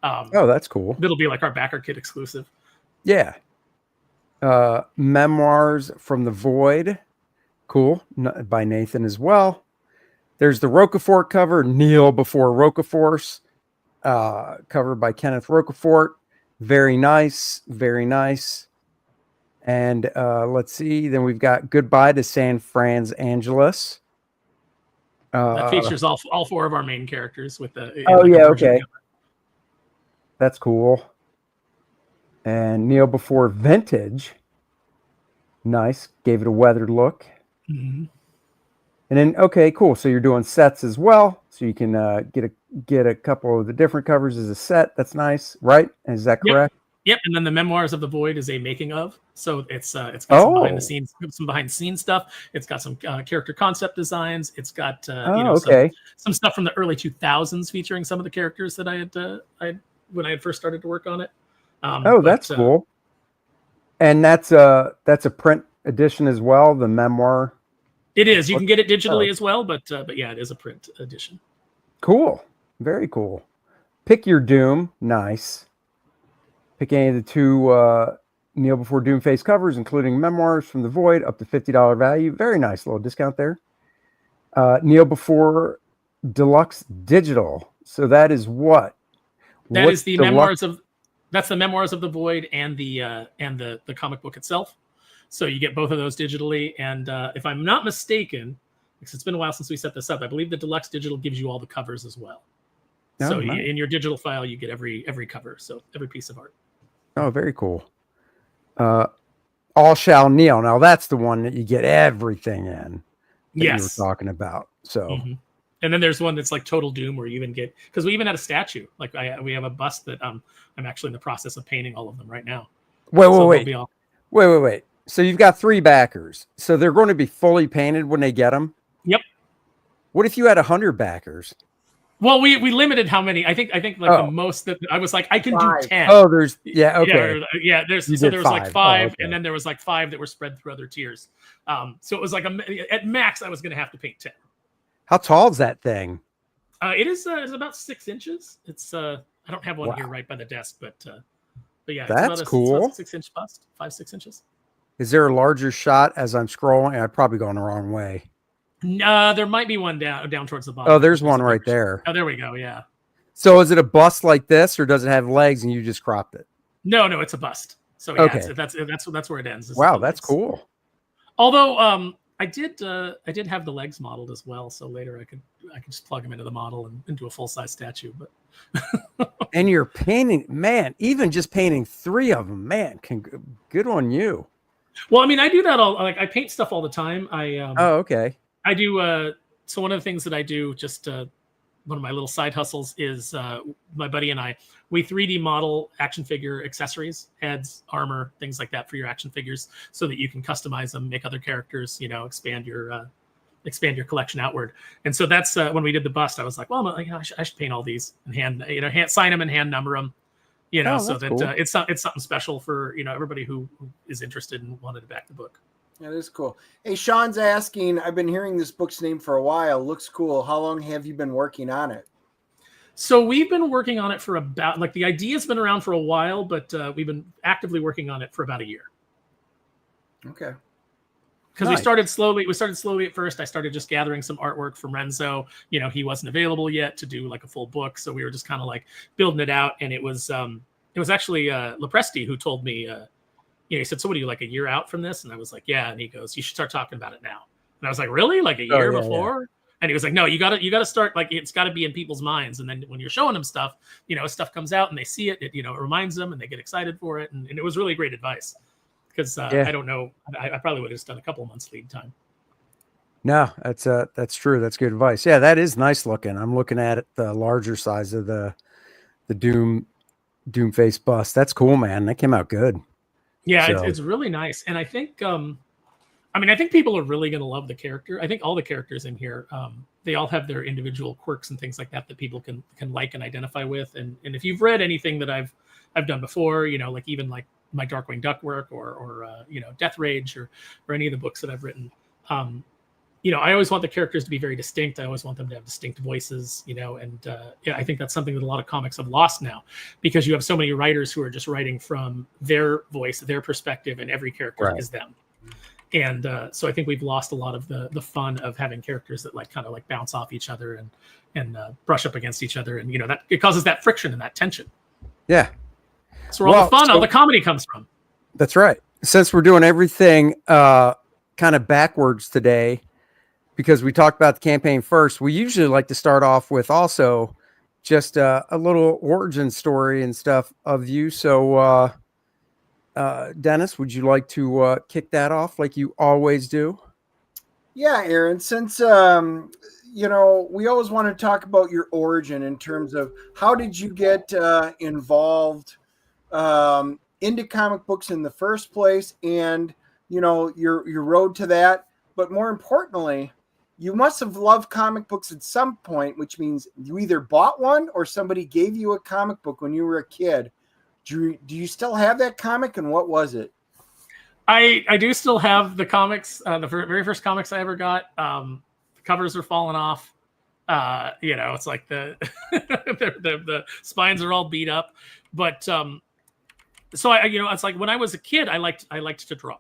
Oh, that's cool. It'll be like our backer kit exclusive. Yeah. Memoirs from the Void. Cool. By Nathan as well. There's the Rocafort cover, Kneel Before Rocafort. Covered by Kenneth Rocafort. Very nice. Very nice. And let's see. Then we've got Goodbye to San Franz-Angeles. That features all four of our main characters with the. Oh, yeah. Okay. Cover. That's cool. And Kneel Before Vintage. Nice. Gave it a weathered look. Mm-hmm. And then, okay, cool. So you're doing sets as well. So you can get a couple of the different covers as a set. That's nice, right? Is that correct? Yep. And then the Memoirs of the Void is a making of. So it's got some behind the scenes stuff. It's got some character concept designs. It's got some stuff from the early 2000s featuring some of the characters that I had when I had first started to work on it. That's cool. And that's a print edition as well. The memoir. It is. You can get it digitally as well, but yeah, it is a print edition. Cool. Very cool. Pick your doom. Nice. Pick any of the two Kneel Before Doomface covers, including Memoirs from the Void, up to $50 value. Very nice little discount there. Kneel Before Deluxe Digital. So that is what? That's the Memoirs of the Void and the comic book itself. So you get both of those digitally, and if I'm not mistaken, because it's been a while since we set this up, I believe the Deluxe Digital gives you all the covers as well. Oh, so nice. In your digital file, you get every cover, so every piece of art. Oh, very cool. All Shall Kneel. Now that's the one that you get everything in. You were talking about. So, and then there's one that's like Total Doom, where you even get, because we even had a statue. Like we have a bust that I'm actually in the process of painting all of them right now. Wait. So you've got 3 backers. So they're going to be fully painted when they get them? Yep. What if you had 100 backers? Well, we limited how many. I think like the most that I was like, I can do 10. Oh, there was like 5, and then there was like 5 that were spread through other tiers. So it was like at max I was going to have to paint 10. How tall is that thing? It is it's about 6 inches. It's I don't have one here right by the desk, but yeah, that's cool. It's about a 6-inch bust, 5-6 inches. Is there a larger shot as I'm scrolling? I'm probably going the wrong way. No, there might be one down towards the bottom. Oh, there's one right there. Oh, there we go. Yeah. So is it a bust like this, or does it have legs and you just cropped it? No, it's a bust. So yeah, that's where it ends. Wow, that's cool. Although I did have the legs modeled as well, so later I could just plug them into the model and do a full size statue. But And you're painting, man, even just painting 3 of them, man, good on you. well, I mean, I do that all, like I paint stuff all the time. Oh, okay. I do so one of the things that I do, just one of my little side hustles, is my buddy and I, we 3D model action figure accessories, heads, armor, things like that for your action figures, so that you can customize them, make other characters, expand your collection outward. And so that's when we did the bust, I was like, well, I should paint all these and hand sign them and hand number them, so that cool. It's something special for everybody who is interested and wanted to back the book. That is cool. Hey, Sean's asking, I've been hearing this book's name for a while. Looks cool. How long have you been working on it? So we've been working on it for about, the idea's been around for a while, but we've been actively working on it for about a year. Okay. Because we started slowly at first. I started just gathering some artwork from Renzo. He wasn't available yet to do like a full book. So we were just kind of like building it out. And it was actually Lepresti who told me, he said, so what are you, like a year out from this? And I was like, yeah. And he goes, you should start talking about it now. And I was like, really? Like a year before? Yeah. And he was like, no, you gotta start, like, it's gotta be in people's minds. And then when you're showing them stuff, stuff comes out and they see it, it reminds them and they get excited for it. And it was really great advice, because I don't know, I probably would have just done a couple of months lead time. No, that's true. That's good advice. Yeah, that is nice looking. I'm looking at it, the larger size of the Doomface bust. That's cool, man. That came out good. Yeah, so. It's really nice. And I think, I think people are really going to love the character. I think all the characters in here, they all have their individual quirks and things like that people can like and identify with. And if you've read anything that I've done before, like even like my Darkwing Duck work or Death Rage or any of the books that I've written, I always want the characters to be very distinct. I always want them to have distinct voices, and I think that's something that a lot of comics have lost now, because you have so many writers who are just writing from their voice, their perspective, and every character is them. And so I think we've lost a lot of the fun of having characters that kind of bounce off each other and brush up against each other. And, that it causes that friction and that tension. Yeah. That's where all the fun, all the comedy comes from. That's right. Since we're doing everything kind of backwards today, because we talked about the campaign first, we usually like to start off with also just a little origin story and stuff of you. So, Dennis, would you like to kick that off like you always do? Yeah, Aaron, since, we always want to talk about your origin in terms of how did you get involved into comic books in the first place, and, your road to that. But more importantly, you must have loved comic books at some point, which means you either bought one or somebody gave you a comic book when you were a kid. Do you still have that comic, and what was it? I do still have the comics. The very first comics I ever got. The covers are falling off. It's like the spines are all beat up. But so it's like when I was a kid, I liked to draw.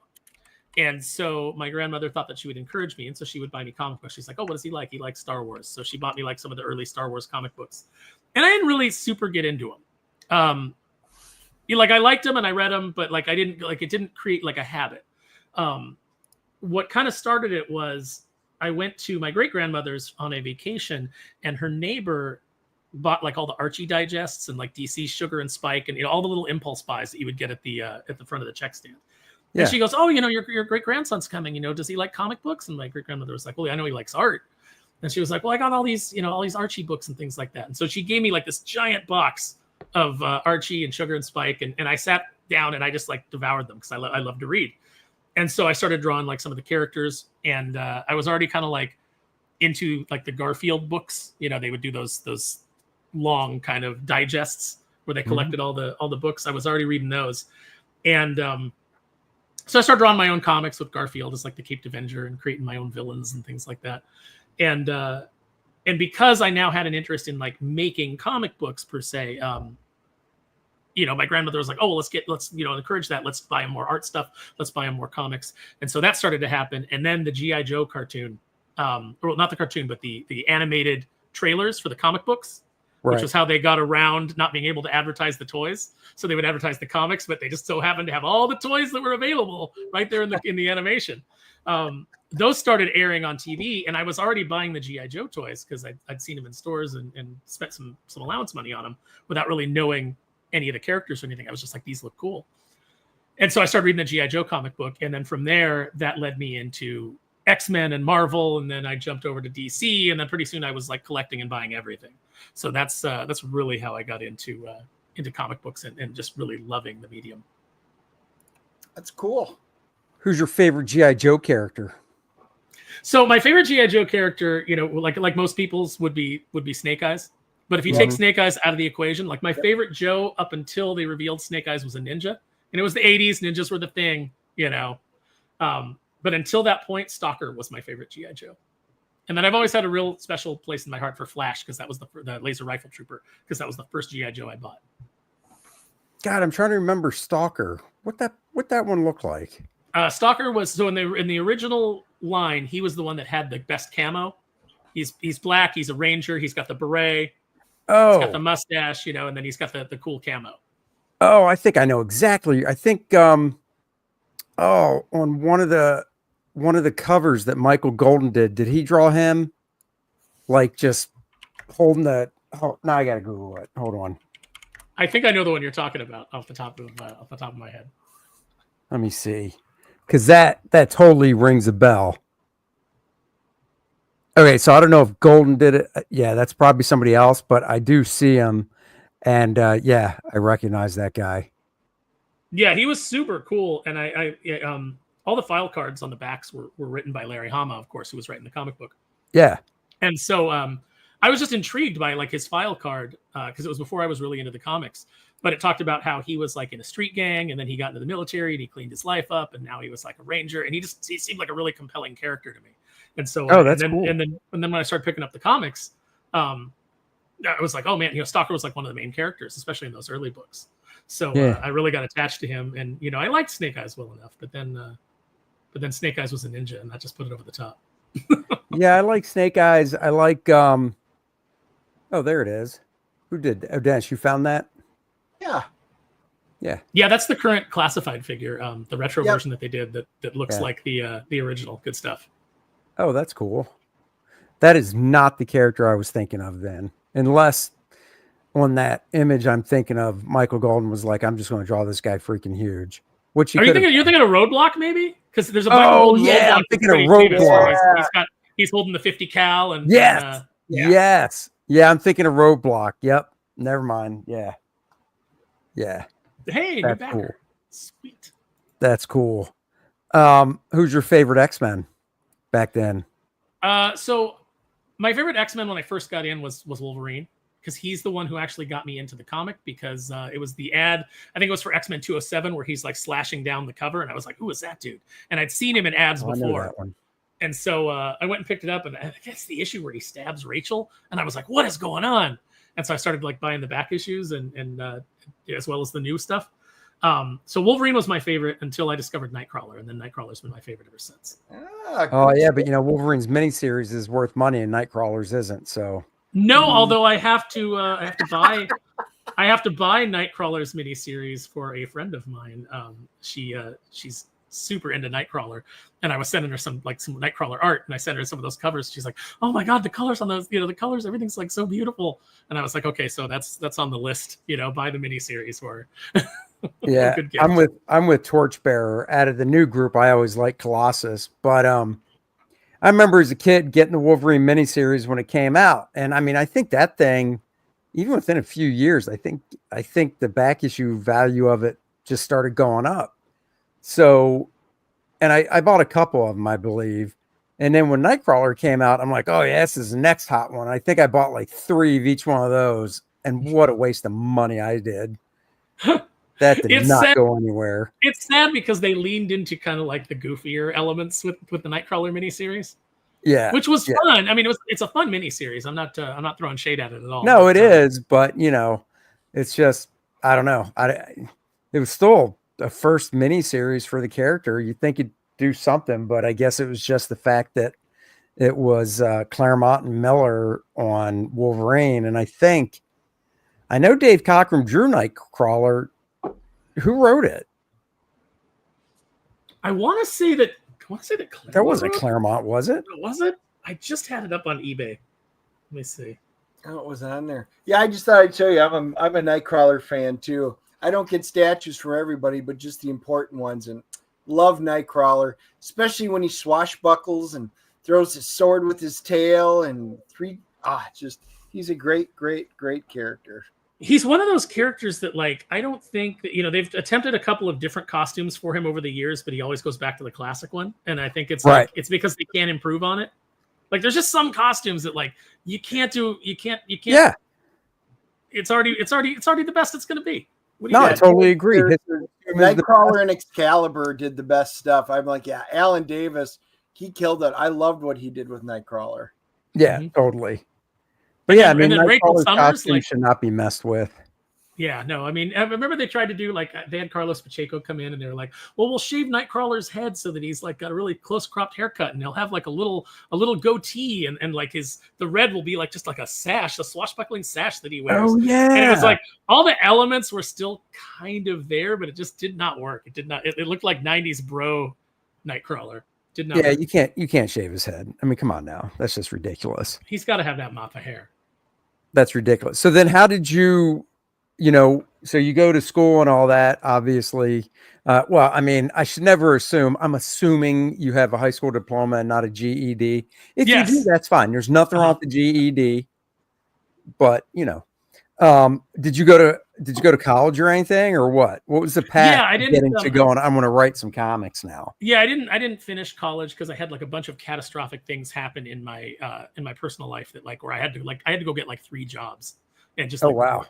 And so my grandmother thought that she would encourage me. And so she would buy me comic books. She's like, oh, what does he like? He likes Star Wars. So she bought me some of the early Star Wars comic books. And I didn't really super get into them. I liked them and I read them, but I didn't it didn't create a habit. What kind of started it was I went to my great grandmother's on a vacation, and her neighbor bought all the Archie digests and DC Sugar and Spike and all the little impulse buys that you would get at the front of the check stand. Yeah. And she goes, oh, your great grandson's coming. Does he like comic books? And my great grandmother was like, well, I know he likes art. And she was like, well, I got all these Archie books and things like that. And so she gave me this giant box of Archie and Sugar and Spike, and I sat down and I just devoured them because I love to read. And so I started drawing some of the characters, and I was already kind of into the Garfield books. They would do those long kind of digests where they collected all the books. I was already reading those, and so I started drawing my own comics with Garfield as the Caped Avenger and creating my own villains and things like that. And because I now had an interest in making comic books per se, my grandmother was like, oh, well, let's encourage that. Let's buy him more art stuff. Let's buy him more comics. And so that started to happen. And then the G.I. Joe cartoon, well, not the cartoon, but the animated trailers for the comic books, which was how they got around not being able to advertise the toys. So they would advertise the comics, but they just so happened to have all the toys that were available right there in the animation. those started airing on TV, and I was already buying the GI Joe toys because I'd seen them in stores and spent some allowance money on them without really knowing any of the characters or anything. I was just like, these look cool. And so I started reading the GI Joe comic book, and then from there, that led me into X-Men and Marvel, and then I jumped over to DC, and then pretty soon I was like collecting and buying everything. So that's really how I got into comic books and just really loving the medium. That's cool. Who's your favorite GI Joe character? So my favorite GI Joe character, like most people's would be Snake Eyes. But if you take Snake Eyes out of the equation, like my favorite Joe up until they revealed Snake Eyes was a ninja, and it was the 80s. Ninjas were the thing, But until that point, Stalker was my favorite GI Joe. And then I've always had a real special place in my heart for Flash because that was the laser rifle trooper, because that was the first GI Joe I bought. God, I'm trying to remember Stalker. What that one looked like? Stalker was in the original line. He was the one that had the best camo. He's black. He's a ranger. He's got the beret. Oh, he's got the mustache, and then he's got the cool camo. Oh, I think I know exactly. I think on one of the covers that Michael Golden did he draw him like just holding the? Oh, now I gotta Google it. Hold on. I think I know the one you're talking about off the top of my head. Let me see, because that totally rings a bell. Okay, so I don't know if Golden did it. Yeah, that's probably somebody else, but I do see him, and I recognize that guy. Yeah, he was super cool, and I all the file cards on the backs were written by Larry Hama, of course, who was writing the comic book. Yeah, and so I was just intrigued by like his file card because it was before I was really into the comics. But it talked about how he was like in a street gang, and then he got into the military, and he cleaned his life up, and now he was like a ranger, and he seemed like a really compelling character to me. And so, that's cool. And then when I started picking up the comics, I was like, oh man, Stalker was like one of the main characters, especially in those early books. So I really got attached to him, and I liked Snake Eyes well enough, but then Snake Eyes was a ninja, and that just put it over the top. Yeah, I like Snake Eyes. I like oh, there it is. Who did? Oh, Dennis, you found that? Yeah, that's the current classified figure, the retro version that they did that looks like the original. Good stuff. Oh, that's cool. That is not the character I was thinking of then, unless on that image I'm thinking of, Michael Golden was like, I'm just going to draw this guy freaking huge. Which you're thinking of Roadblock, maybe? Because there's a Michael Golden Roadblock. I'm thinking of Roadblock. He's holding the 50 cal and yes. Yeah, I'm thinking of Roadblock. Yep. Never mind. Yeah. Hey, that's new backer. Cool. Sweet. That's cool. Who's your favorite X-Men back then? So my favorite X-Men when I first got in was Wolverine, because he's the one who actually got me into the comic, because it was the ad, I think it was for X-Men 207, where he's like slashing down the cover, and I was like, who is that dude? And I'd seen him in ads before. I know that one. And so I went and picked it up, and I guess the issue where he stabs Rachel, and I was like, what is going on? And so I started like buying the back issues and as well as the new stuff. So Wolverine was my favorite until I discovered Nightcrawler, and then Nightcrawler's been my favorite ever since. Oh yeah, but Wolverine's miniseries is worth money, and Nightcrawler's isn't. So no, although I have to buy Nightcrawler's miniseries for a friend of mine. She's super into Nightcrawler, and I was sending her some Nightcrawler art, and I sent her some of those covers. She's like, oh my god, the colors on those, the colors, everything's like so beautiful. And I was like, okay, so that's on the list, buy the miniseries for yeah. I'm with Torchbearer. Out of the new group, I always liked Colossus, but I remember as a kid getting the Wolverine miniseries when it came out, and I mean, I think that thing, even within a few years, I think the back issue value of it just started going up. So, and I bought a couple of them, I believe. And then when Nightcrawler came out, I'm like, oh yeah, this is the next hot one. I think I bought like 3 of each one of those. And what a waste of money I did. That did not go anywhere. It's sad because they leaned into kind of like the goofier elements with the Nightcrawler miniseries. Yeah. Which was fun. I mean, it's a fun miniseries. I'm not throwing shade at it at all. No, it is, but it's just, I don't know. It was still a first miniseries for the character. You'd think it'd do something, but I guess it was just the fact that it was Claremont and Miller on Wolverine. And I know Dave Cockrum drew Nightcrawler. Who wrote it? I want to say that want to say that Claremont. That wasn't Claremont, was it? Was it? I just had it up on eBay. Let me see. Oh, it was on there. Yeah, I just thought I'd show you. I'm a Nightcrawler fan too. I don't get statues from everybody, but just the important ones. And love Nightcrawler, especially when he swashbuckles and throws his sword with his tail and he's a great character. He's one of those characters that, like, I don't think that, they've attempted a couple of different costumes for him over the years, but he always goes back to the classic one. And I think it's right. Like, it's because they can't improve on it. Like, there's just some costumes that, like, you can't. Yeah. It's already the best it's going to be. I totally agree. Nightcrawler and Excalibur did the best stuff. I'm like, yeah, Alan Davis, he killed it. I loved what he did with Nightcrawler. Yeah, totally. But yeah, I mean, Nightcrawler's costume like, should not be messed with. Yeah, no, I mean, I remember they tried to do, like, they had Carlos Pacheco come in and they were like, well, we'll shave Nightcrawler's head so that he's like got a really close cropped haircut and he'll have like a little goatee and like the red will be like just like a sash, a swashbuckling sash that he wears. Oh yeah. And it was like all the elements were still kind of there, but it just did not work. It looked like 90s bro Nightcrawler. Did not work. You can't shave his head. I mean, come on now. That's just ridiculous. He's got to have that mop of hair. That's ridiculous. So then how did you so you go to school and all that, obviously. Well, I mean, I should never assume. I'm assuming you have a high school diploma and not a GED. If you do, that's fine. There's nothing wrong with the GED. But, did you go to college or anything or what? What was the path getting to going, I'm going to write some comics now? Yeah, I didn't finish college because I had like a bunch of catastrophic things happen in my personal life that where I had to go get like 3 jobs and just work.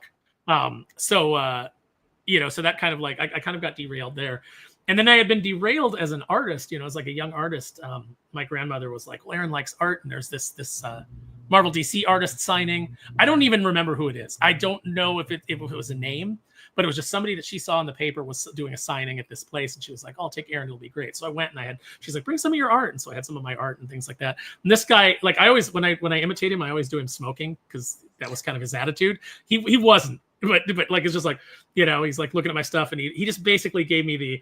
So that kind of I kind of got derailed there. And then I had been derailed as an artist, as like a young artist. My grandmother was like, well, Aaron likes art. And there's this Marvel DC artist signing. I don't even remember who it is. I don't know if it was a name, but it was just somebody that she saw in the paper was doing a signing at this place. And she was like, I'll take Aaron. It'll be great. So I went and she's like, bring some of your art. And so I had some of my art and things like that. And this guy, like I always, when I imitate him, I always do him smoking because that was kind of his attitude. He wasn't. But like it's just like, he's like looking at my stuff and he just basically gave me the,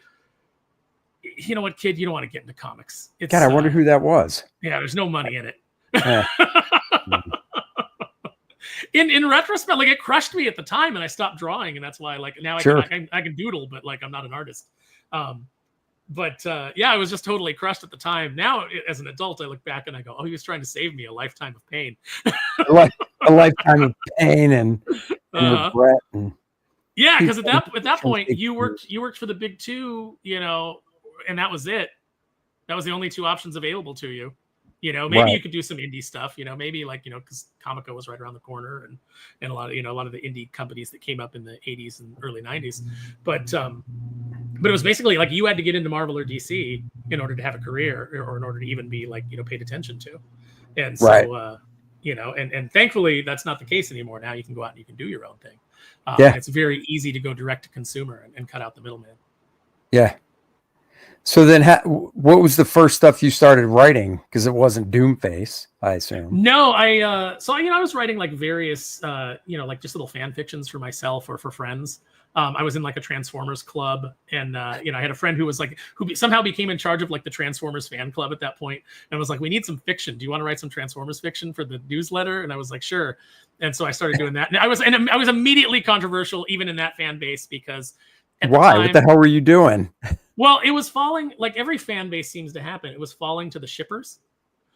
you know what, kid, you don't want to get into comics. God, I wonder who that was. Yeah, there's no money in it. In retrospect, like it crushed me at the time and I stopped drawing and that's why like now I can doodle, but like I'm not an artist. But I was just totally crushed at the time. Now, as an adult, I look back and I go, "Oh, he was trying to save me a lifetime of pain." a lifetime of pain and regret. Because at that point, you worked for the big 2, and that was it. That was the only 2 options available to you. Maybe you could do some indie stuff. Maybe because Comico was right around the corner, and a lot of the indie companies that came up in the 80s and early 90s. But it was basically like you had to get into Marvel or DC in order to have a career, or in order to even be paid attention to. And so and thankfully that's not the case anymore. Now you can go out and you can do your own thing. It's very easy to go direct to consumer and cut out the middleman. Yeah. So then what was the first stuff you started writing? Because it wasn't Doomface, I assume. No, I was writing like various, like just little fan fictions for myself or for friends. I was in like a Transformers club and, I had a friend who was like, who somehow became in charge of like the Transformers fan club at that point and was like, we need some fiction. Do you want to write some Transformers fiction for the newsletter? And I was like, sure. And so I started doing that. And I was immediately controversial even in that fan base because why? What the hell were you doing? Well, it was falling, like every fan base seems to happen. It was falling to the shippers.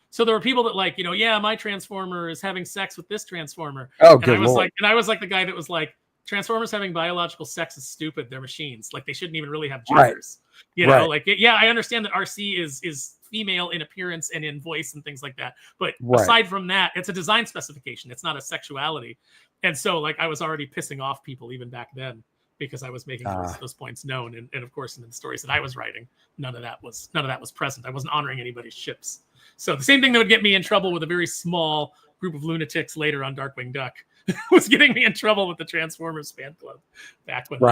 So there were people that like, my Transformer is having sex with this Transformer. Oh, good Lord. I was like the guy that was like, Transformers having biological sex is stupid. They're machines. Like they shouldn't even really have genders. Right. I understand that RC is female in appearance and in voice and things like that. But aside from that, it's a design specification. It's not a sexuality. And so like I was already pissing off people even back then because I was making those points known. And of course, in the stories that I was writing, none of that was present. I wasn't honoring anybody's ships. So the same thing that would get me in trouble with a very small group of lunatics later on Darkwing Duck was getting me in trouble with the Transformers fan club back when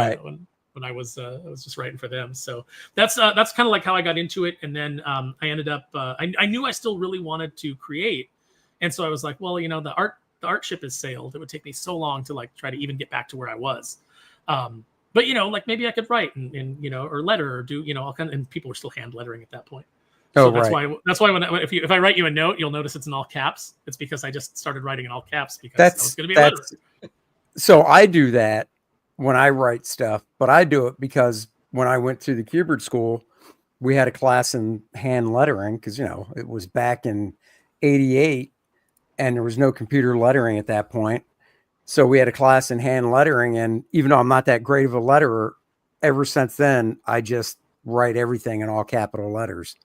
I was just writing for them. So that's kind of like how I got into it. And then I ended up I knew I still really wanted to create, and so I was like, well, the art ship has sailed. It would take me so long to like try to even get back to where I was. But like maybe I could write and or letter or do all kind of, and people were still hand lettering at that point. So Oh, right. that's why if I write you a note, you'll notice it's in all caps. It's because I just started writing in all caps because I was going to be a letterer. So I do that when I write stuff, but I do it because when I went to the Cubert school, we had a class in hand lettering because, you know, it was back in 88 and there was no computer lettering at that point. So we had a class in hand lettering. And even though I'm not that great of a letterer, ever since then, I just write everything in all capital letters,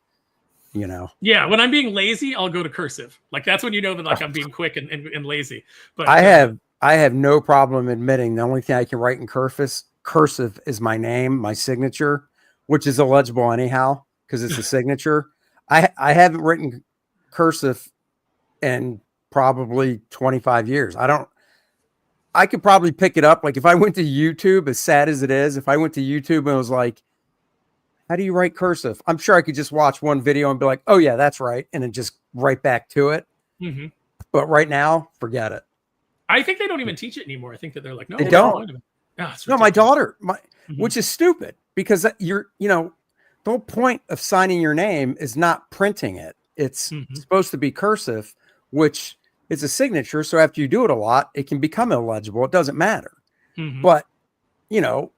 you know? Yeah. When I'm being lazy, I'll go to cursive. Like that's when you know that like I'm being quick and lazy. But I have no problem admitting the only thing I can write in cursive is my name, my signature, which is illegible anyhow because it's a signature. I haven't written cursive in probably 25 years. I could probably pick it up. Like if I went to YouTube, as sad as it is, if I went to YouTube and was like, how do you write cursive? I'm sure I could just watch one video and be like, oh yeah, that's right. And then just right back to it. Mm-hmm. But right now, forget it. I think they don't even teach it anymore. I think that they're like, no, They don't. No, My daughter, Mhm. which is stupid because the whole point of signing your name is not printing it. It's Mhm. supposed to be cursive, which is a signature. So after you do it a lot, it can become illegible. It doesn't matter. Mhm. But,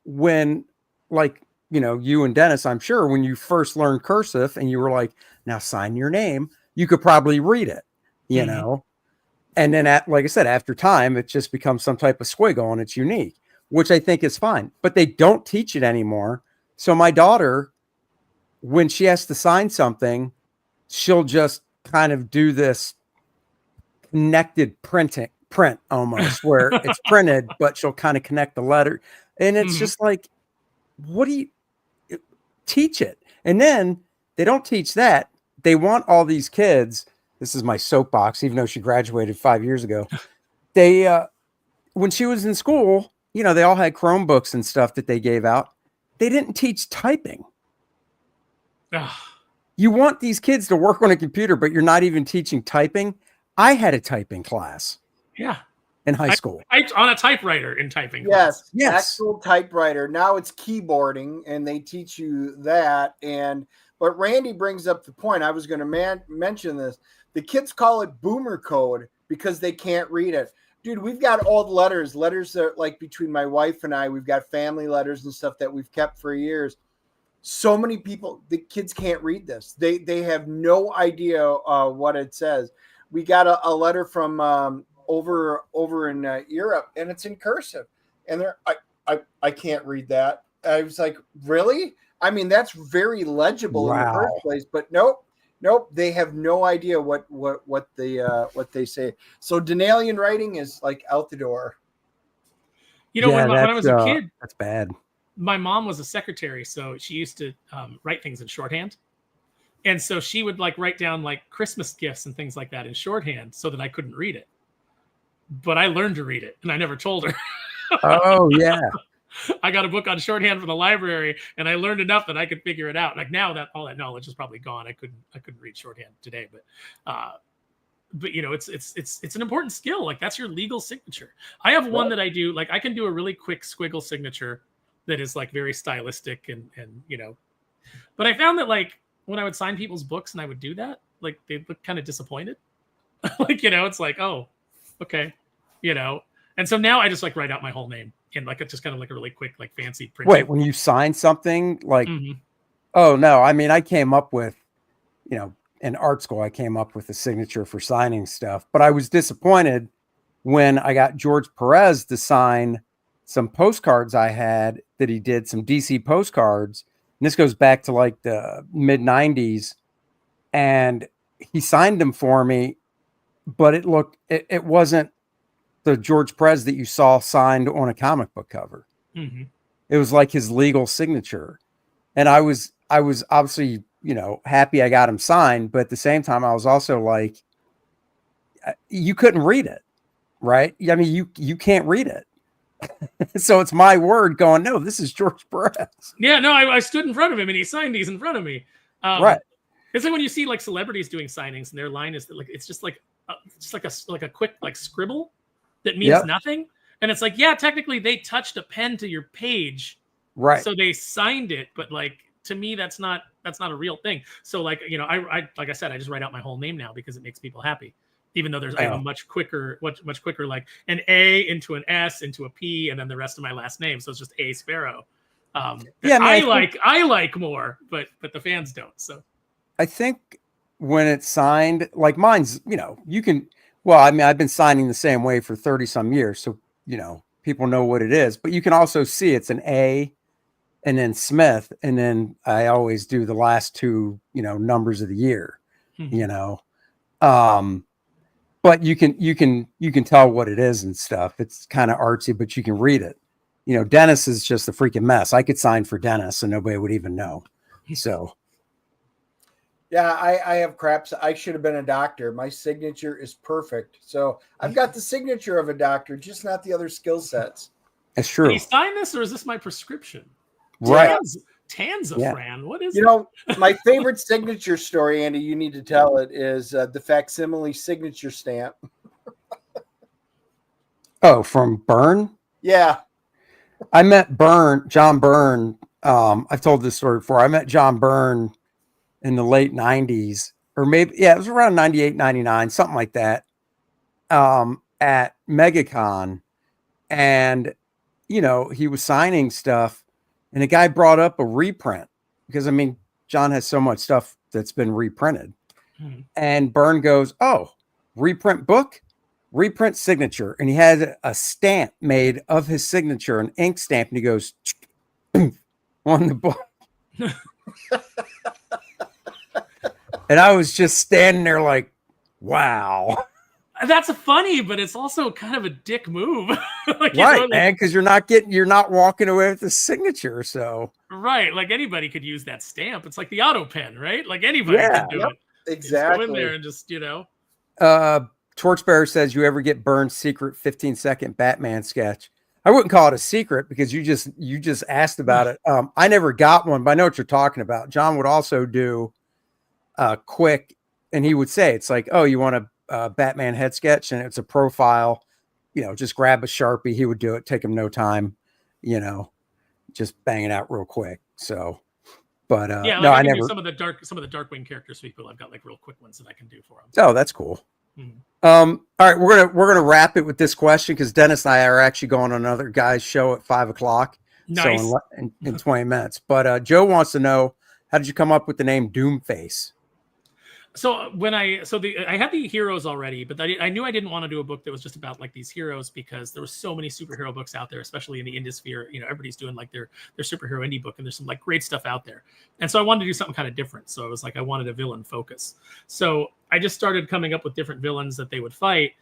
when like, you and Dennis, I'm sure when you first learned cursive and you were like, now sign your name, you could probably read it, Mhm. and then like I said, after time, it just becomes some type of squiggle and it's unique, which I think is fine, but they don't teach it anymore. So my daughter, when she has to sign something, she'll just kind of do this connected print almost where it's printed, but she'll kind of connect the letter. And it's Mhm. just like, what do you teach it? And then they don't teach that. They want all these kids. This is my soapbox, even though she graduated 5 years ago. They, when she was in school, they all had Chromebooks and stuff that they gave out. They didn't teach typing. You want these kids to work on a computer, but you're not even teaching typing. I had a typing class. Yeah. In high school. I typed on a typewriter in typing Yes, yes, actual typewriter. Now it's keyboarding, and they teach you that. But Randy brings up the point. I was going to mention this. The kids call it boomer code because they can't read it. Dude, we've got old letters that like between my wife and I, we've got family letters and stuff that we've kept for years. So many people, the kids can't read this. They have no idea what it says. We got a letter from over in Europe, and it's in cursive, and I can't read that. I was like, really? I mean, that's very legible in the first place, but nope, they have no idea what they say. So Denalian writing is like out the door. When I was a kid, that's bad. My mom was a secretary, so she used to write things in shorthand. And so she would like write down like Christmas gifts and things like that in shorthand so that I couldn't read it. But I learned to read it and I never told her. Oh yeah. I got a book on shorthand from the library and I learned enough that I could figure it out. Like now that all that knowledge is probably gone. I couldn't read shorthand today, but it's an important skill. Like that's your legal signature. I have one that I do, like I can do a really quick squiggle signature that is like very stylistic and but I found that like when I would sign people's books and I would do that, like they look kind of disappointed. Like, it's like, oh, okay, and so now I just like write out my whole name in like just kind of like a really quick, like fancy print. Wait, when you sign something like, oh no, I mean, I came up with, in art school, I came up with a signature for signing stuff, but I was disappointed when I got George Perez to sign some postcards I had that he did, some DC postcards. And this goes back to like the mid 90s. And he signed them for me, but it wasn't the George Perez that you saw signed on a comic book cover. Mm-hmm. It was like his legal signature. And I was obviously, happy I got him signed, but at the same time, I was also like, you couldn't read it, right? I mean, you can't read it. So it's my word going, no, this is George Perez. Yeah, no, I stood in front of him and he signed these in front of me. Right. It's like when you see like celebrities doing signings and their line is that like it's just like a quick like scribble that means nothing. And it's like, yeah, technically they touched a pen to your page. Right. So they signed it, but like to me, that's not a real thing. So like, you know, I like I said, I just write out my whole name now because it makes people happy. Even though I have a much quicker, like an A into an S into a P, and then the rest of my last name. So it's just A Sparrow. I like more, but the fans don't. So I think when it's signed, like mine's, you know, you can. Well, I mean, I've been signing the same way for 30 some years, so you know, people know what it is. But you can also see it's an A, and then Smith, and then I always do the last two, you know, numbers of the year. You know. But you can tell what it is and stuff. It's kind of artsy, but you can read it. You know, Dennis is just a freaking mess. I could sign for Dennis and nobody would even know. So, yeah, I have craps. I should have been a doctor. My signature is perfect. So I've got the signature of a doctor, just not the other skill sets. it's true. Can you sign this, or is this my prescription? Right. Tanzafran. What is you know, my favorite signature story, Andy, you need to tell it, is the facsimile signature stamp. Oh, from Byrne? Yeah. I met John Byrne. I've told this story before. I met John Byrne in the late 90s, or maybe, yeah, it was around 98, 99, something like that, at MegaCon. And, you know, he was signing stuff. And a guy brought up a reprint because, I mean, John has so much stuff that's been reprinted. And Byrne goes, oh, reprint book, reprint signature. And he had a stamp made of his signature, an ink stamp. And he goes, on the book. And I was just standing there like, wow. That's funny, but it's also kind of a dick move. Like, right, man, because you're not walking away with the signature. So right, like anybody could use that stamp. It's like the auto pen, right? Like anybody can do it. Exactly. Just go in there and just, you know. Torchbearer says, you ever get Byrne's secret 15-second Batman sketch? I wouldn't call it a secret because you just asked about it. I never got one, but I know what you're talking about. John would also do quick, and he would say, it's like, oh, you want a Batman head sketch, and it's a profile, you know, just grab a Sharpie. He would do it, take him no time, you know, just bang it out real quick. So, but yeah, no, I never. do some of the Darkwing characters for people. I've got like real quick ones that I can do for them. Oh, that's cool. All right, we're gonna wrap it with this question because Dennis and I are actually going on another guy's show at 5:00. Nice. So in 20 minutes. But Joe wants to know, how did you come up with the name Doomface? So I had the heroes already, but I knew I didn't want to do a book that was just about like these heroes because there were so many superhero books out there, especially in the indie sphere. You know, everybody's doing like their superhero indie book, and there's some like great stuff out there. And so I wanted to do something kind of different. So I was like, I wanted a villain focus. So I just started coming up with different villains that they would fight,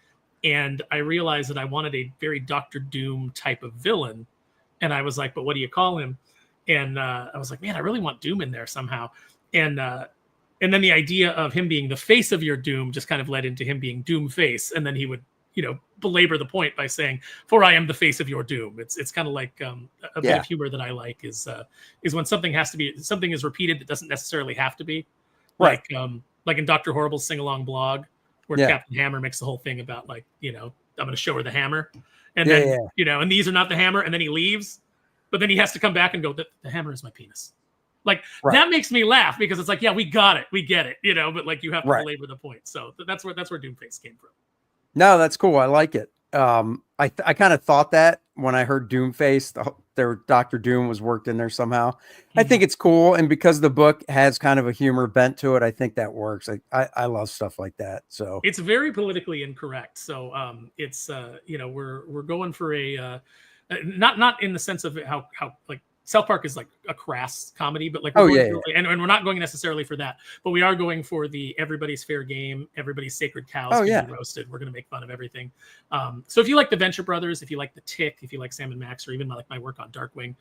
and I realized that I wanted a very Dr. Doom type of villain. And I was like, but what do you call him? And I was like, man, I really want Doom in there somehow. And then the idea of him being the face of your doom just kind of led into him being Doomface. And then he would, you know, belabor the point by saying, for I am the face of your doom. It's kind of like a bit of humor that I like is when something is repeated that doesn't necessarily have to be. Right. Like in Dr. Horrible's sing-along blog, where Captain Hammer makes the whole thing about like, you know, I'm going to show her the hammer. And then, you know, and these are not the hammer. And then he leaves. But then he has to come back and go, the hammer is my penis. Like that makes me laugh because it's like, yeah, we got it, we get it, you know. But like you have to belabor the point, so that's where Doomface came from. No, that's cool. I like it. I kind of thought that when I heard Doomface, their Dr. Doom was worked in there somehow. I think it's cool, and because the book has kind of a humor bent to it, I think that works. I love stuff like that. So it's very politically incorrect. So it's you know, we're going for a not in the sense of how like. South Park is like a crass comedy, but like, and we're not going necessarily for that, but we are going for the everybody's fair game, everybody's sacred cows can be roasted. We're going to make fun of everything. So if you like the Venture Brothers, if you like the Tick, if you like Sam and Max, or even like my work on Darkwing,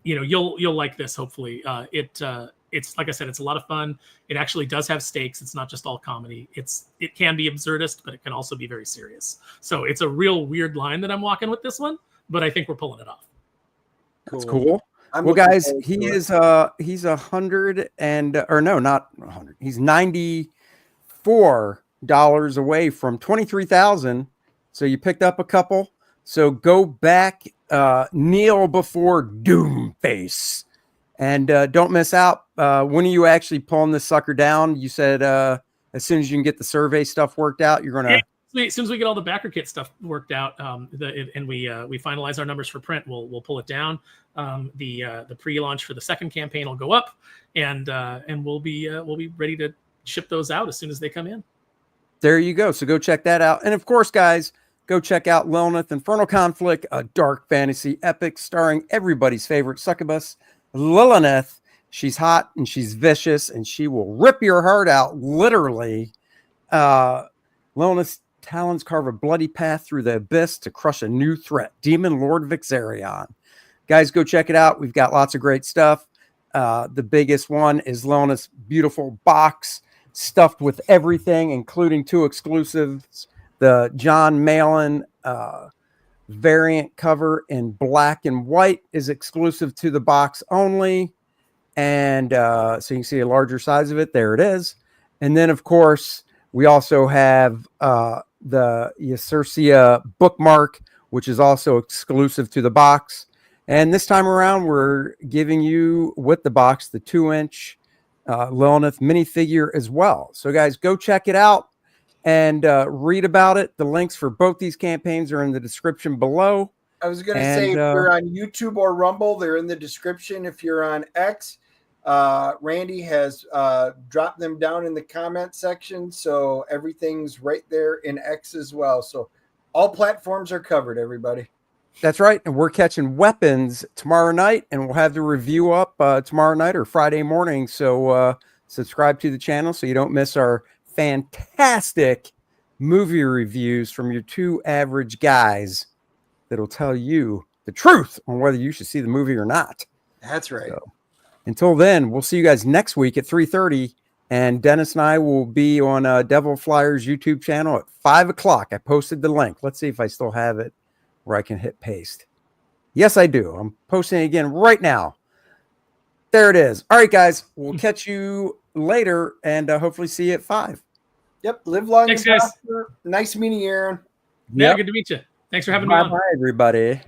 you know, you'll like this. Hopefully, it's like I said, it's a lot of fun. It actually does have stakes. It's not just all comedy. It can be absurdist, but it can also be very serious. So it's a real weird line that I'm walking with this one, but I think we're pulling it off. That's cool. Well, guys, he's 100 and or no, not 100. He's $94 away from 23,000. So you picked up a couple. So go back, Kneel Before Doomface, And don't miss out. When are you actually pulling this sucker down? You said as soon as you can get the survey stuff worked out, you're gonna. Yeah, as soon as we get all the backer kit stuff worked out, and we finalize our numbers for print, we'll pull it down. The pre-launch for the second campaign will go up, and we'll be ready to ship those out as soon as they come in. There you go. So go check that out. And of course, guys, go check out Lilith Infernal Conflict, a dark fantasy epic starring everybody's favorite succubus, Lilith. She's hot and she's vicious and she will rip your heart out, literally. Lilith's talons carve a bloody path through the abyss to crush a new threat, Demon Lord Vixarion. Guys, go check it out. We've got lots of great stuff. The biggest one is Lilith's beautiful box stuffed with everything, including 2 exclusives. The John Malin variant cover in black and white is exclusive to the box only. And so you can see a larger size of it. There it is. And then, of course, we also have the Yacercia bookmark, which is also exclusive to the box. And this time around, we're giving you, with the box, the 2-inch Lilith minifigure as well. So, guys, go check it out and read about it. The links for both these campaigns are in the description below. I was going to say, if you're on YouTube or Rumble, they're in the description. If you're on X, Randy has dropped them down in the comment section. So everything's right there in X as well. So all platforms are covered, everybody. That's right. And we're catching weapons tomorrow night, and we'll have the review up tomorrow night or Friday morning. So subscribe to the channel so you don't miss our fantastic movie reviews from your 2 average guys that'll tell you the truth on whether you should see the movie or not. That's right. So, until then, we'll see you guys next week at 3:30, and Dennis and I will be on Devil Flyers YouTube channel at 5 o'clock. I posted the link. Let's see if I still have it where I can hit paste. Yes, I do. I'm posting it again right now. There it is. All right, guys. We'll catch you later and hopefully see you at 5. Yep. Live long. Thanks, and guys. prosper. Nice meeting you, Aaron. Yeah, Yep. good to meet you. Thanks for having me on. Bye, everybody.